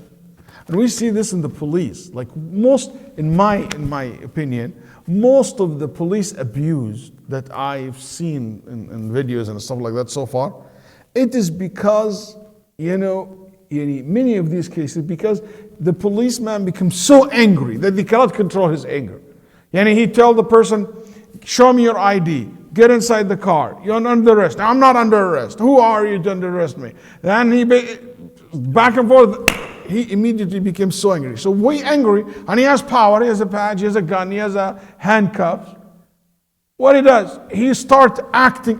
And we see this in the police. Like in my opinion, most of the police abuse that I've seen in videos and stuff like that so far, it is because, many of these cases, because the policeman becomes so angry that he cannot control his anger. He tell the person, show me your ID. Get inside the car. You're under arrest. I'm not under arrest. Who are you to under arrest me? Then he back and forth. He immediately became so angry. So way angry, and he has power. He has a badge. He has a gun. He has a handcuffs. What he does, he starts acting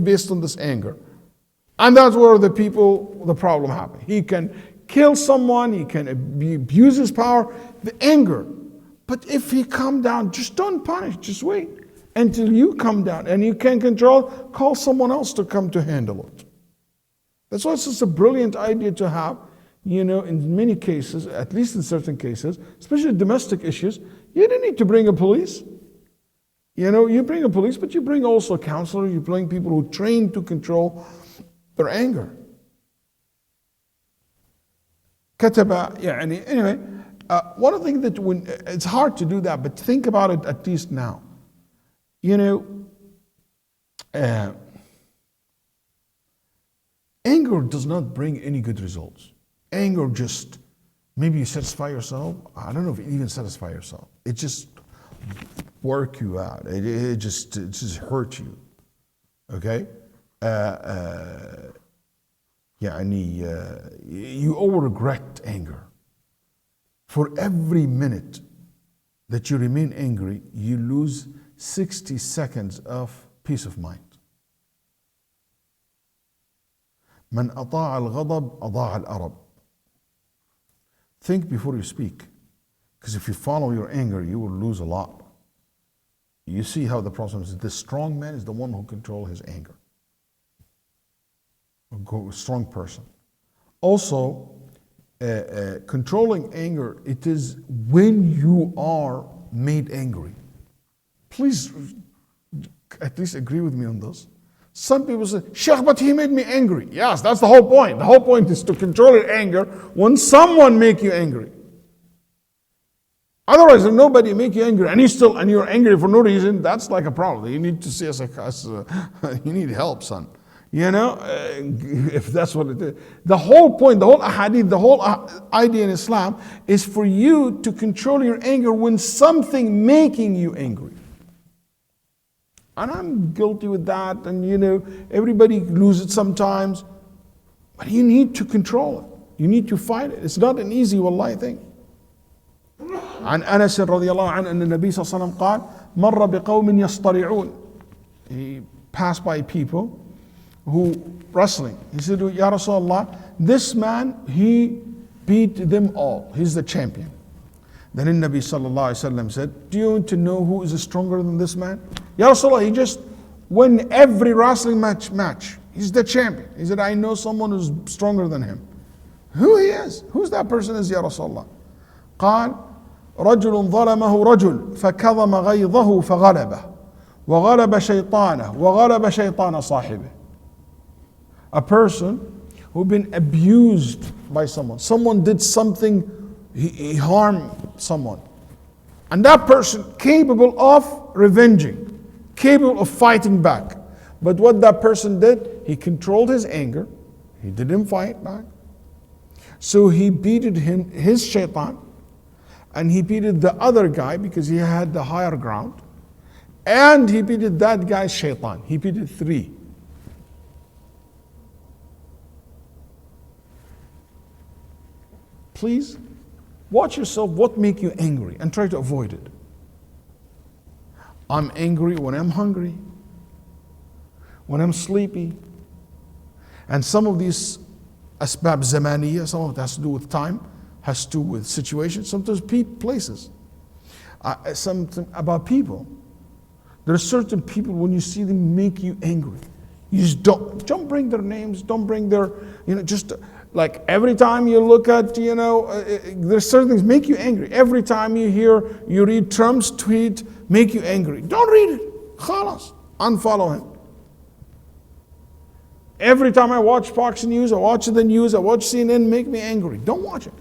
based on this anger, and that's where the problem happens. He can kill someone. He can abuse his power, the anger. But if he calm down, just don't punish. Just wait. until you come down and you can't control, call someone else to come to handle it. That's why it's just a brilliant idea to have, in many cases, at least in certain cases, especially domestic issues, you don't need to bring a police. You bring a police, but you bring also a counselor, you bring people who train to control their anger. Anyway, one of the things that it's hard to do that, but think about it at least now. Anger does not bring any good results. Anger just, maybe you satisfy yourself. I don't know if you even satisfy yourself. It just work you out. It just hurt you. Okay? You all regret anger. For every minute that you remain angry, you lose 60 seconds of peace of mind. من أطاع الغضب أضاع الأرب. Think before you speak, because if you follow your anger, you will lose a lot. You see how the problem is. The strong man is the one who controls his anger. A strong person. Also, controlling anger, it is when you are made angry. Please, at least agree with me on this. Some people say, Sheikh, but he made me angry. Yes, that's the whole point. The whole point is to control your anger when someone makes you angry. Otherwise, if nobody make you angry and you're angry for no reason, that's like a problem. You need to see you need help, son. If that's what it is. The whole point, the whole ahadith, the whole idea in Islam is for you to control your anger when something making you angry. And I'm guilty with that, and everybody loses it sometimes. But you need to control it. You need to fight it. It's not an easy wallahi thing. عن أنس رضي الله عنه أن النبي صلى الله عليه وسلم قال مر بقوم يصطرعون. He passed by people who wrestling. He said, Ya Rasulullah, this man, he beat them all. He's the champion. Then the Nabi sallallahu alaihi wasallam said, do you want to know who is stronger than this man? Ya Rasulullah, he just won every wrestling match. He's the champion. He said, I know someone who's stronger than him. Who he is? Who's that person is, Ya Rasulullah? قال رجل ظلمه رجل فكظم غيظه فغلبه وغلب شيطانه وغلب شيطان صاحبه. A person who been abused by someone. Someone did something, he harmed someone. And that person capable of revenging, capable of fighting back. But what that person did, he controlled his anger. He didn't fight back. So he beated his shaitan, and he beated the other guy because he had the higher ground. And he beated that guy's shaitan. He beated 3. Please watch yourself what make you angry and try to avoid it. I'm angry when I'm hungry, when I'm sleepy. And some of these asbab zamaniya, some of it has to do with time, has to do with situations, sometimes places. Something about people. There are certain people, when you see them make you angry, you just don't bring their names, don't bring their, just like every time you look at, there's certain things make you angry. Every time you read Trump's tweet, make you angry. Don't read it. Khalas. Unfollow him. Every time I watch Fox News, I watch the news, I watch CNN, make me angry. Don't watch it.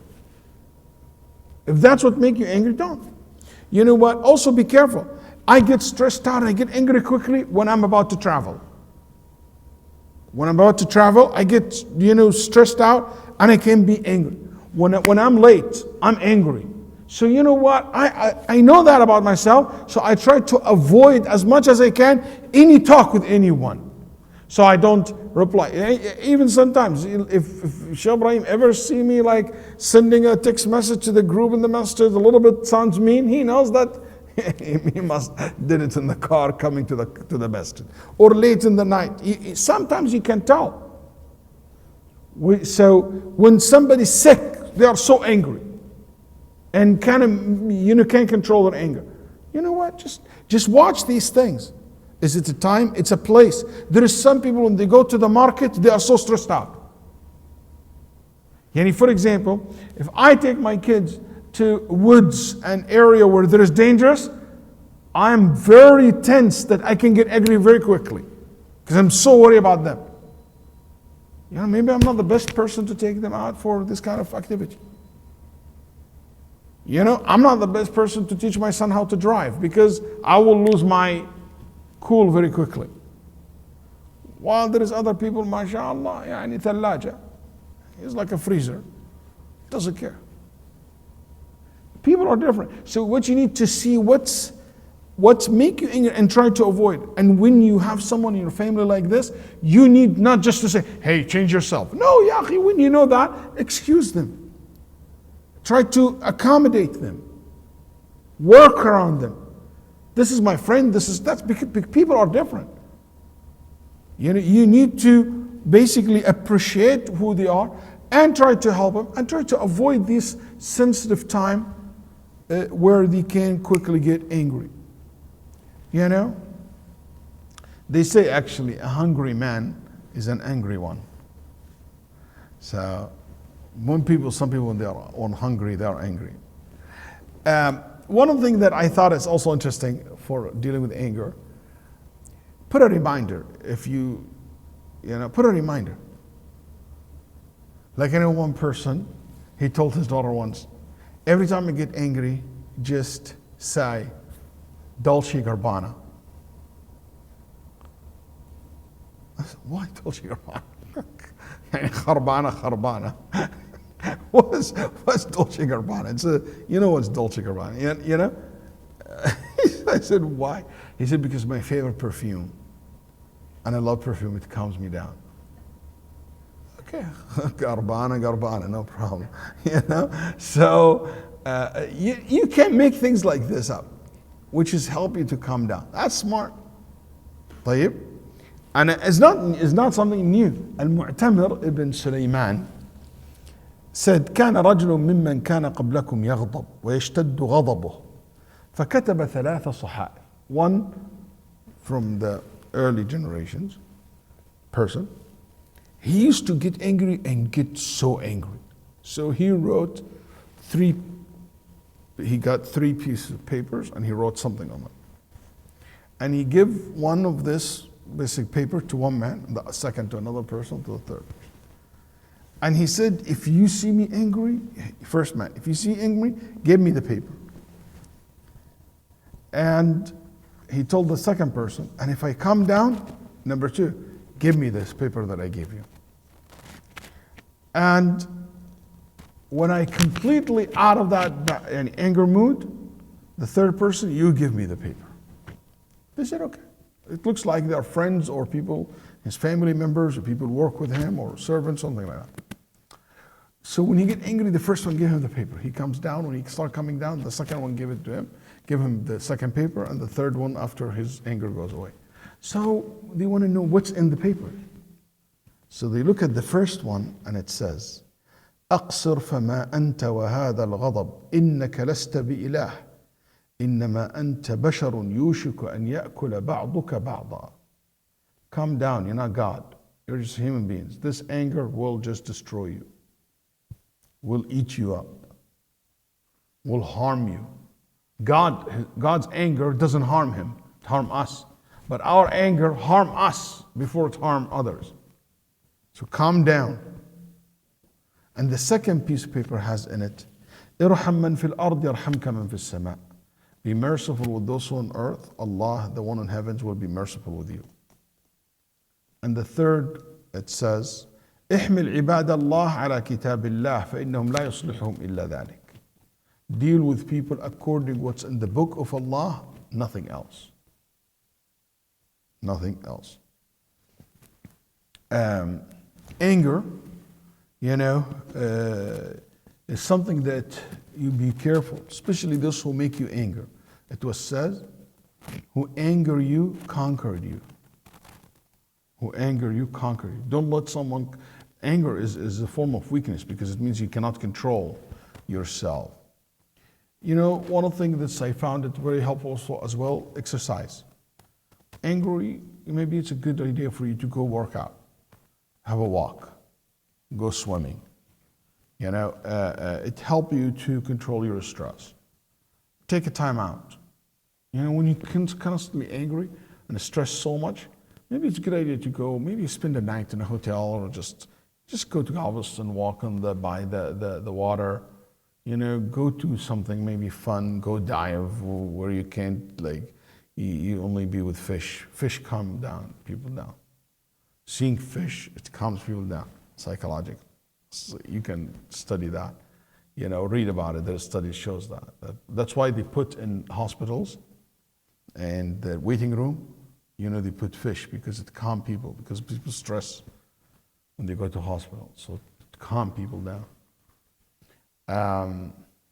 If that's what make you angry, don't. You know what? Also be careful. I get stressed out, I get angry quickly when I'm about to travel. When I'm about to travel, I get, stressed out and I can be angry. When I'm late, I'm angry. So you know what? I know that about myself, so I try to avoid as much as I can any talk with anyone. So I don't reply. Even sometimes, if Shaykh Ibrahim ever see me like sending a text message to the group in the masjid, a little bit sounds mean, he knows that he must did it in the car coming to the masjid or late in the night. Sometimes you can tell. So when somebody's sick, they are so angry and can't control their anger. You know what? Just watch these things. Is it a time? It's a place. There is some people when they go to the market, they are so stressed out. Yani for example, if I take my kids to woods, an area where there is dangerous, I'm very tense that I can get angry very quickly because I'm so worried about them. You know, maybe I'm not the best person to take them out for this kind of activity. You know, I'm not the best person to teach my son how to drive because I will lose my cool very quickly. While there is other people, mashallah, yani thallaja. He's like a freezer. Doesn't care. People are different. So what you need to see what's make you angry and try to avoid. And when you have someone in your family like this, you need not just to say, hey, change yourself. No, ya akhi, when you know that, excuse them. Try to accommodate them. Work around them. This is my friend, that's because people are different. You know, you need to basically appreciate who they are and try to help them and try to avoid this sensitive time where they can quickly get angry. You know, they say actually a hungry man is an angry one. So some people when they are hungry, they are angry. One of the things that I thought is also interesting for dealing with anger, put a reminder. If you put a reminder. Like I know one person, he told his daughter once, every time I get angry, just say, Dolce Gabbana. I said, why Dolce Gabbana? Kharbana. What's Dolce Gabbana? It's you know what's Dolce Gabbana? You know? I said, why? He said, because my favorite perfume. And I love perfume, it calms me down. Okay, Garbana, no problem. You know? So you can make things like this up, which is help you to calm down. That's smart. طيب. And it's not something new. Al-Mu'tamir ibn Sulaiman said كان رجل ممن كان قبلكم يغضب ويشتد غضبه فكتب 3 صحائف. One from the early generations person, he used to get angry and get so angry. So he got 3 pieces of papers and he wrote something on it. And he gave one of this basic paper to one man, the second to another person, to the third. And he said, if you see me angry, first man, if you see me angry, give me the paper. And he told the second person, and if I come down, number 2, give me this paper that I gave you. And when I completely out of that anger mood, the third person, you give me the paper. They said, okay. It looks like they're friends or people, his family members or people who work with him or servants, something like that. So when he get angry, the first one give him the paper. He comes down, when he starts coming down, the second one give it to him, give him the second paper, and the third one after his anger goes away. So they want to know what's in the paper. So they look at the first one and it says, أقصر فما أنت وهذا الغضب إنك لست بإله إنما أنت بشر يوشك أن يأكل بعضك بعضا. Calm down, you're not God. You're just human beings. This anger will just destroy you. Will eat you up. Will harm you. God's anger doesn't harm him, it harm us. But our anger harm us before it harm others. So calm down. And the second piece of paper has in it, ارحم من في الأرض يرحمك من في السماء. Be merciful with those on earth. Allah, the one in heavens, will be merciful with you. And the third, it says, احمل عباد الله على كتاب الله فإنهم لا يصلحهم إلا ذلك. Deal with people according to what's in the book of Allah, nothing else. Nothing else. Anger, is something that you be careful, especially those who make you angry. It was said, who anger you, conquered you. Who anger you, conquer you. Don't let someone, anger is a form of weakness because it means you cannot control yourself. You know, one of the things that I found it very helpful also as well, exercise. Angry, maybe it's a good idea for you to go work out, have a walk, go swimming. You know, it helps you to control your stress. Take a time out. You know, when you're constantly angry and stressed so much, maybe it's a good idea to go, maybe spend a night in a hotel or just go to Galveston, walk on by the water. You know, go do something maybe fun, go dive where you can't, like, you only be with fish. Fish calm down people down. Seeing fish, it calms people down psychologically. So you can study that, you know, read about it. There are studies shows that. That's why they put in hospitals and the waiting room, you know, they put fish because it calms people, because people stress when they go to hospital. So it calms people down.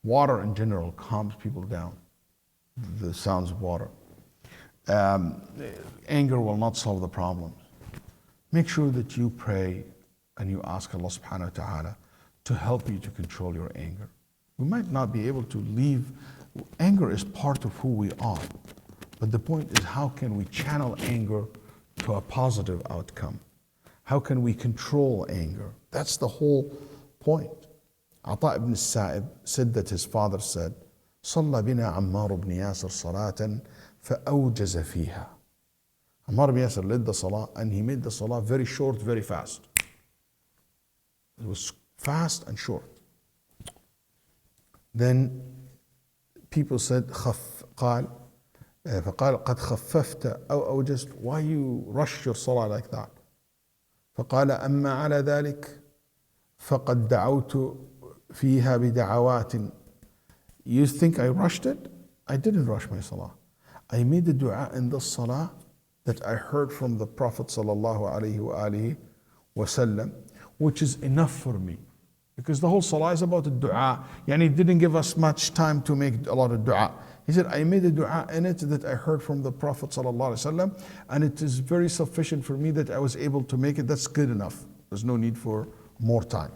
Water in general calms people down, the sounds of water. Anger will not solve the problems. Make sure that you pray and you ask Allah subhanahu wa ta'ala to help you to control your anger. We might not be able to leave. Anger is part of who we are. But the point is, how can we channel anger to a positive outcome? How can we control anger? That's the whole point. Ata ibn Sa'ib said that his father said, صلى بنا عمار بن ياسر صلاة فأوجز فيها. Ammar ibn Yasir led the salah and he made the salah very short, very fast. It was fast and short. Then people said, قال فقال قد خففت أو أوجزت. Why you rush your salah like that? فقال أما على ذلك فقد دعوت فيها بدعوات. You think I rushed it? I didn't rush my salah. I made the dua in the salah that I heard from the Prophet sallallahu alaihi wasallam, which is enough for me. Because the whole salah is about the dua. Yani it didn't give us much time to make a lot of dua. He said, I made a dua in it that I heard from the Prophet sallallahu alaihi wasallam, and it is very sufficient for me that I was able to make it. That's good enough. There's no need for more time.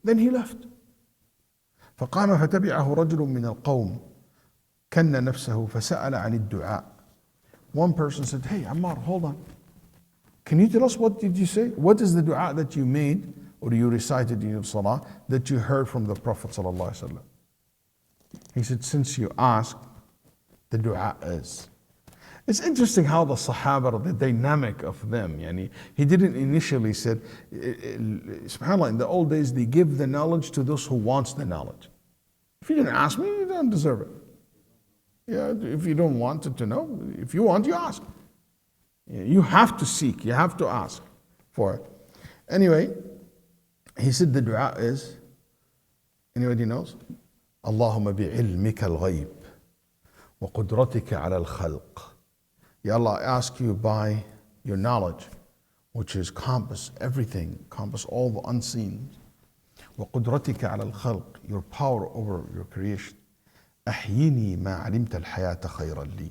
Then he left. فقام فتبعه رجل من القوم كن نفسه فسأل عن الدعاء. One person said, hey Ammar, hold on. Can you tell us what did you say? What is the dua that you made or you recited in your salah that you heard from the Prophet sallallahu alaihi wasallam? He said, since you asked, the dua is. It's interesting how the Sahaba, the dynamic of them, yani, he didn't initially said, subhanAllah, in the old days, they give the knowledge to those who wants the knowledge. If you didn't ask me, you don't deserve it. Yeah, if you don't want to know, if you want, you ask. You have to seek, you have to ask for it. Anyway, he said the dua is, anybody knows? Allahumma bi'ilmika al-ghayb wa qudratika ala al-khalq. Ya Allah, I ask you by your knowledge, which is compass everything, compass all the unseen. وَقُدْرَتِكَ عَلَى الْخَلْقِ, your power over your creation. أَحْيِنِي مَا عَلِمْتَ الْحَيَاةَ خَيْرًا لِي.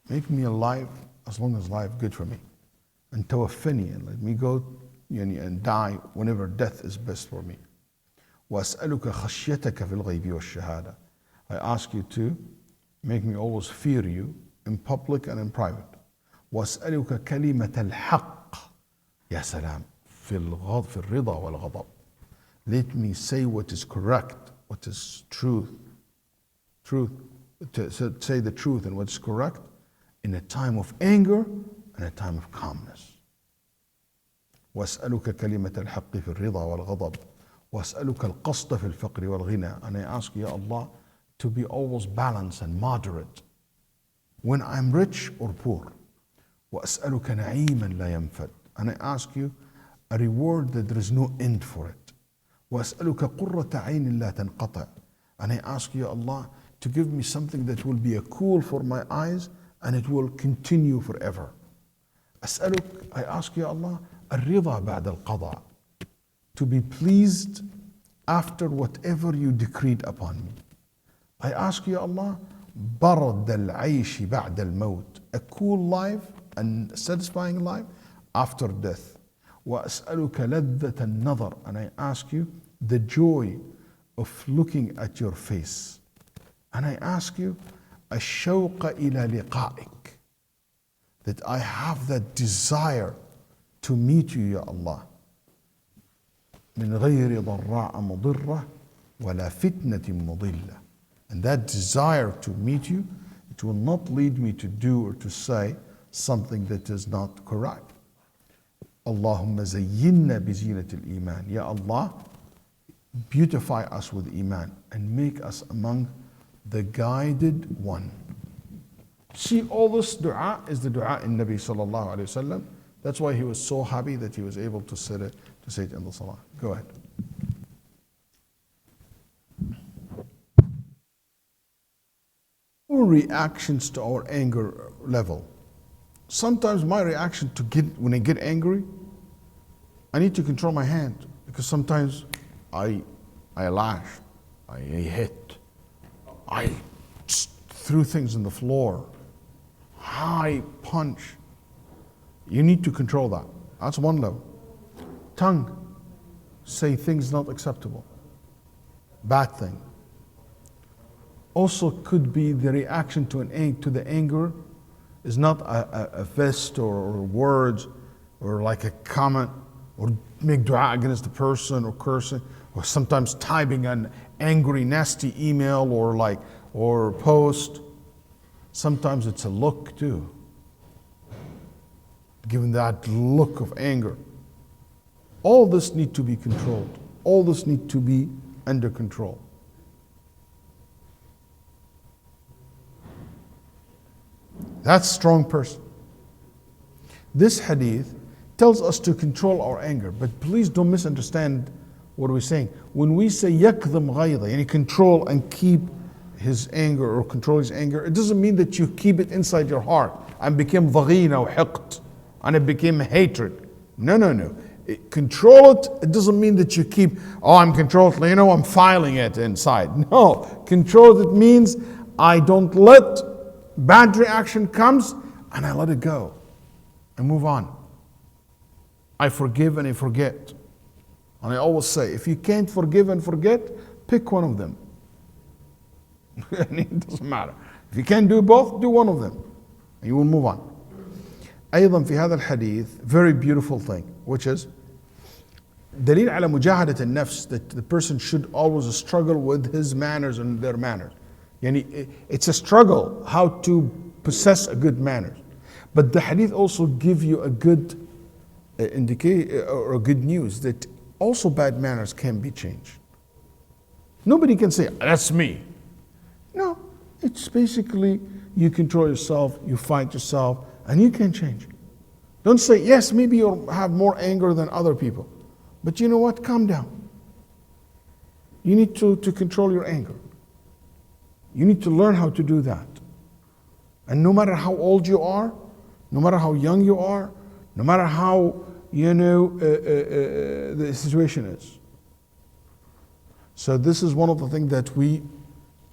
Make me alive as long as life good for me. And توفني, and let me go and die whenever death is best for me. وَأَسْأَلُكَ خَشْيَتَكَ فِي الْغَيْبِ وَالشَّهَادَةِ. I ask you to make me always fear you in public and in private. وَأَسْأَلُكَ كَلِمَةَ الْحَقِّ. يا سلام. في الرضا والغضب. Let me say what is correct, what is truth. To say the truth and what's correct in a time of anger and a time of calmness. وأسألك كلمة الحق في الرضا والغضب وأسألك القصد في الفقر والغنى. And I ask you, Allah, to be always balanced and moderate when I'm rich or poor. وأسألك نعيما لا ينفد. And I ask you a reward that there is no end for it. وأسألك قرة عين لا تنقطع. And I ask you, Allah, to give me something that will be a cool for my eyes and it will continue forever. أسألك, I ask you, Allah, الرضا بعد القضاء. To be pleased after whatever you decreed upon me. I ask you, Allah, برد العيش بعد الموت. A cool life and satisfying life after death. وأسألك لذة النظر. And I ask you the joy of looking at your face. And I ask you, الشوق إلى لقائك, that I have that desire to meet you, Ya Allah. من غير ضراء مضرة ولا فتنة مضلة. And that desire to meet you, it will not lead me to do or to say something that is not correct. Allahumma zayyinna bizinat al-iman. Ya Allah, beautify us with iman and make us among the guided one. See, all this dua is the dua in Nabi sallallahu alayhi wasallam. That's why he was so happy that he was able to say it in the salah. Go ahead. Our reactions to our anger level. Sometimes my reaction when I get angry, I need to control my hand, because sometimes I lash, I hit, I threw things on the floor, I punch. You need to control that. That's one level. Tongue, say things not acceptable, bad thing. Also could be the reaction to the anger is not a fist or words or like a comment or make dua against the person or cursing or sometimes typing an angry nasty email or post. Sometimes it's a look too, giving that look of anger. All this need to be controlled. All this need to be under control. That's a strong person. This hadith tells us to control our anger, but please don't misunderstand what we're saying. When we say yakdham ghayda, yani control and keep his anger or control his anger, it doesn't mean that you keep it inside your heart and became dhaghina or hiqt and it became hatred. No. Control it, it doesn't mean that you keep, I'm controlled, I'm filing it inside. No, control it means I don't let bad reaction comes and I let it go and move on. I forgive and I forget. And I always say, if you can't forgive and forget, pick one of them. It doesn't matter. If you can't do both, do one of them. And you will move on. أيضا في هذا الحديث, very beautiful thing, which is دليل على مجاهدة النفس, that the person should always struggle with his manners and their manners. Yani, it's a struggle how to possess a good manners. But the hadith also give you a good indication or a good news that also bad manners can be changed. Nobody can say, that's me. No, it's basically you control yourself, you fight yourself, and you can change. Don't say, yes, maybe you have more anger than other people. But you know what? Calm down. You need to control your anger. You need to learn how to do that. And no matter how old you are, no matter how young you are, no matter how, the situation is. So this is one of the things that we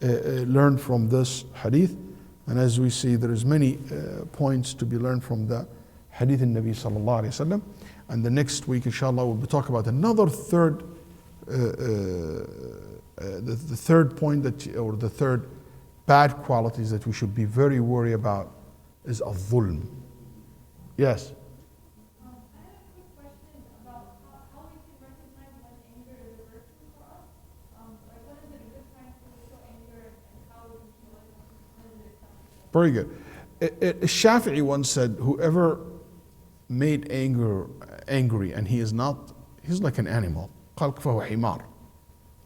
learn from this hadith. And as we see, there is many points to be learned from the hadith in Nabi sallallahu alayhi wasallam. And the next week, inshallah, we'll be talking about another third, the third point or the third bad qualities that we should be very worried about is al-dhulm. Yes? I have a quick question about how we can recognize when anger is a virtue for us. Like, when is it a good time to show anger, and how do we feel like when is it acceptable? Very good. Shafi'i once said, whoever made angry and he's like an animal. قال فهو حمار.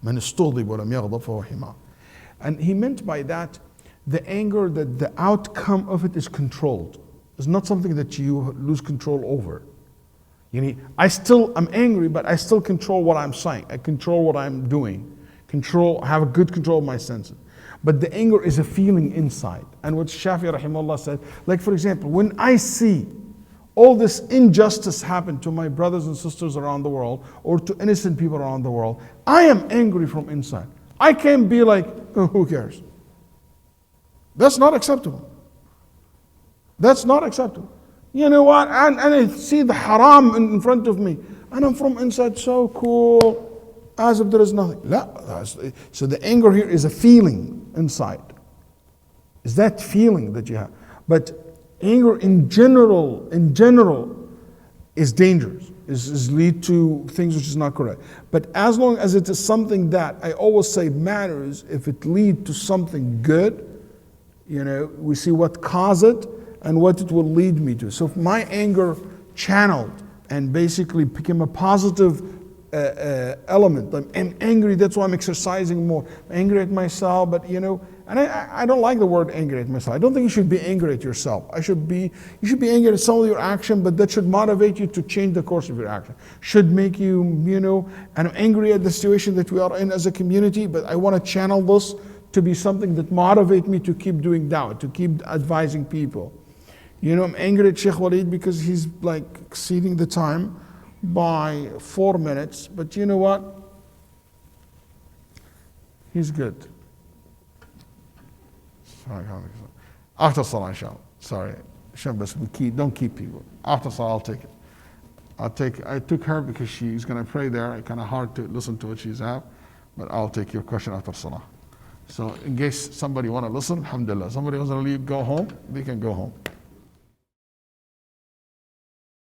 من استغضب ولم يغضب فهو حمار. And he meant by that, the anger, that the outcome of it is controlled. It's not something that you lose control over. I'm angry, but I still control what I'm saying. I control what I'm doing. Have a good control of my senses. But the anger is a feeling inside. And what Shafi'i rahimahullah said, like for example, when I see all this injustice happen to my brothers and sisters around the world, or to innocent people around the world, I am angry from inside. I can't be like, oh, who cares? That's not acceptable. That's not acceptable. You know what? And I see the haram in front of me, and I'm from inside so cool, as if there is nothing. So the anger here is a feeling. inside. Is that feeling that you have. But anger in general is dangerous, is lead to things which is not correct. But as long as it is something that I always say matters, if it lead to something good, we see what caused it and what it will lead me to. So if my anger channeled and basically became a positive element. I'm angry, that's why I'm exercising more. I'm angry at myself, but and I don't like the word angry at myself. I don't think you should be angry at yourself. You should be angry at some of your action, but that should motivate you to change the course of your action. Should make you, and I'm angry at the situation that we are in as a community, but I want to channel this to be something that motivates me to keep doing da'wah, to keep advising people. I'm angry at Shaykh Waleed because he's like exceeding the time by 4 minutes, but you know what? He's good. After Salah, inshallah. Sorry. Don't keep people. After Salah, I'll take it. I took her because she's going to pray there. It's kind of hard to listen to what she's at, but I'll take your question after Salah. So in case somebody want to listen, alhamdulillah. Somebody wants to leave, go home, they can go home.